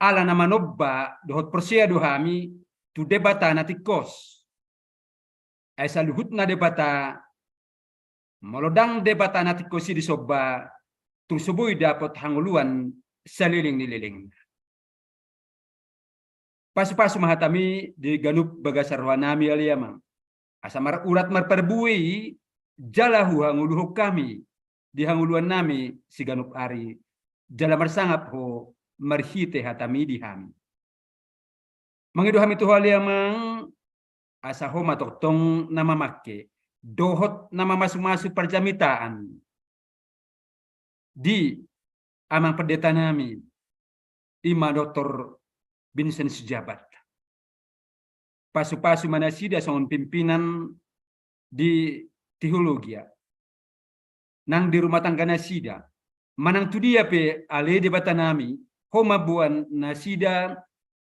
ala na manobba dohot persia do hami tu debata na tikos. Ay sa luhut na debata molodang debata na tikosi di sobba tu suboy dapot hanguluan seliling nililing. Pasu-pasu mahatami di ganup bagasarwa nami aliyamang. Asa urat marperbui jalahu hanguluhuk kami. Di hanguluan nami si ganup ari jala marsangap ho marhite hatami di hami. Mangido hami tu haliamang asa ho matoktong nama make dohot nama masuk-masuk perjamitaan di amang pendeta nami ima Dr. Vincent Sijabat. Pasu-pasu manasida songon pimpinan di teologia. Nang di rumah tangga nasida manang tu dia pe ale debata nami homa buan nasida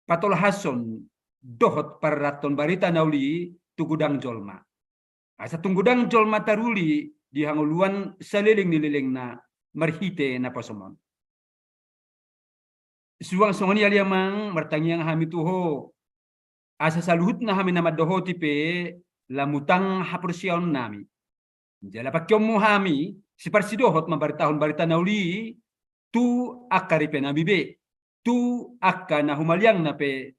patol hason dohot paraton barita nauli tugudang jolma asa tunggudang jolma taruli di hanguluan saliling nililing na marhite na pasomon suang songoni aliamang martangiang hami tuho asa saluhut na hami nama dohoti pe lamutang hapursiaon nami jala pakyomu hami si parsidohot mabaritahon barita nauli tu akari pe nabibe tu akka na humaliang na pe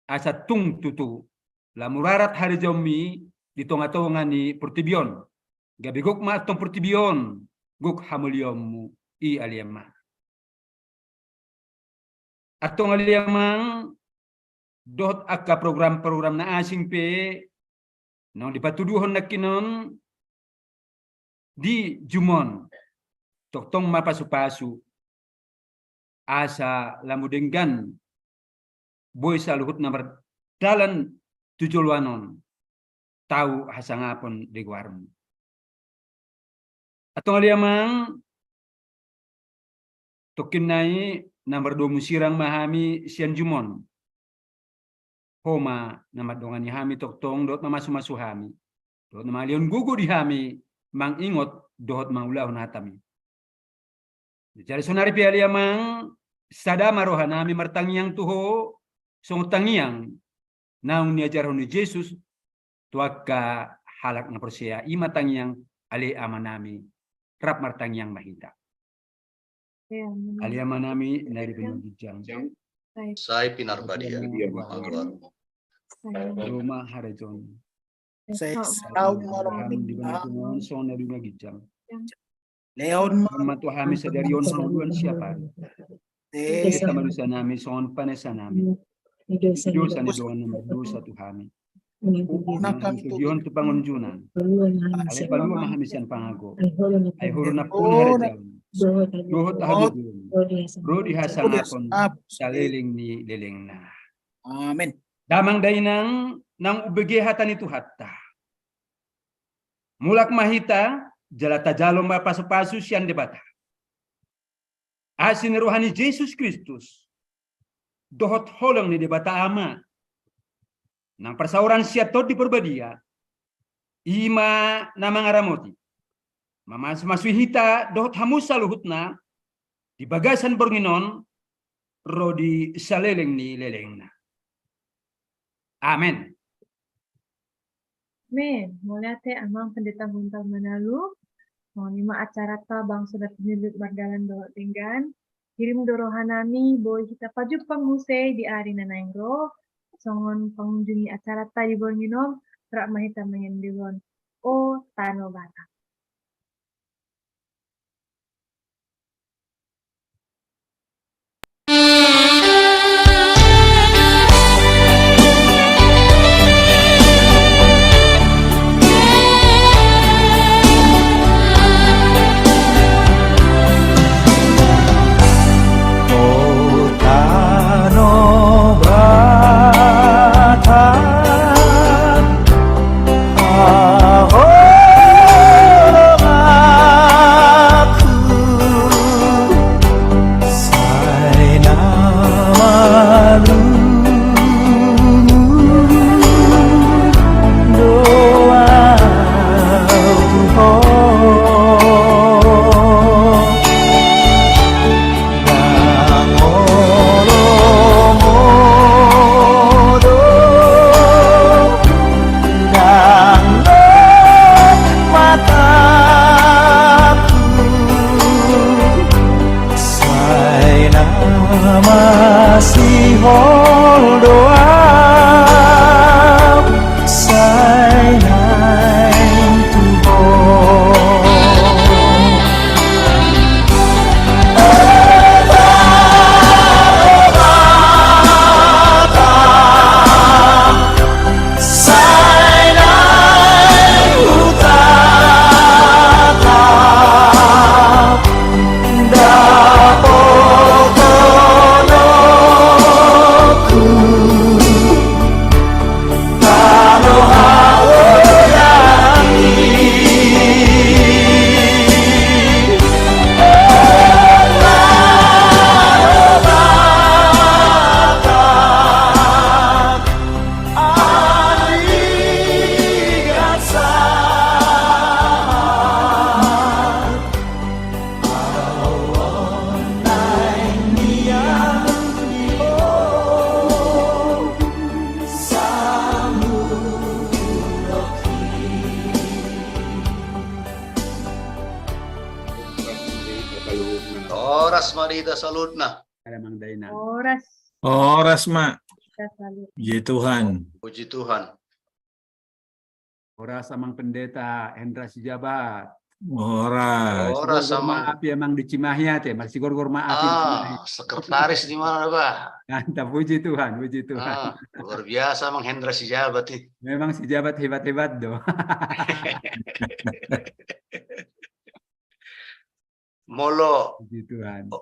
asa tung tutu lamurarat hari jomi di tonga-tonga ni Portibion gabigok ma tong Portibion guk hamuliomu i aliama atong aliamang dot akka program-program na asing pe no dipatuduhon na kinon di Jumon toktong mapasu-pasu asa lamudenggan boy saluhut namar dalan tujulwanon tahu hasangapon di guarmu. Atau ngaliamang tokin nai nomor 2 musirang mahami sian jumon. Homa nama dongan hami toktong dot mamasu-masu hami. Dot nama lion gugu di hami mang ingot dot maulah hatami. Jadi sonari pialiamang sada marohanami martangiang tuho song tangiang naung niajar honi Yesus tuaka halak na persia ima tangiang ali amanami rap martangiang mahita. Ali amanami dari penunjang. Saya Pinarbadia. Rumah Harajon. Saya tahu malam Di mana son dari magijang. Leon Matu hami sadarion haluan siapa? Kita manusia nami son panesa nami. Dosa ni doan nomor 2 hami. Tujuan tu pangunjunan. Ale palu mahamisan pangago. Ay huru na pun Harajon. Dohot habibun. Rodi hasangapon saliling ni liling na. Amin. Damang dainang nang ubege hatan itu hatta. Mulak mahita jalata jalom pasu-pasu sian debata. Asin rohani Yesus Kristus. Dohot holong ni debata ama. Nang persauran siatot di perbadia. Ima namang aramoti. Mamas-masui hita dohot hamusa luhutna. Di bagasan bornginon. Rodi saleleng ni lelengna. Amin. Men, mulai amang pendeta Buntal Manalu, mau lima acara ta bang sudah penyulut bardalan doa tinggan, kirim dorohanami boy kita paju pangusai di arena naingro, songon pengunjungi acara ta di Bornginom, rak mahita mengendiwan o Tano Batak. Oras marita salutna. Oras mak. Kita salut. Puji Tuhan. Puji Tuhan. Oras amang pendeta Hendra Sijabat. Oras. Oras sama. Maaf ya emang di Cimahi ya, masih gor-gor maaf ya. Sekretaris di mana, Pak? Mantap, puji Tuhan, puji Tuhan. Luar biasa Mang Hendra Sijabat nih. Memang Sijabat hebat-hebat doh. Molo. Puji Tuhan.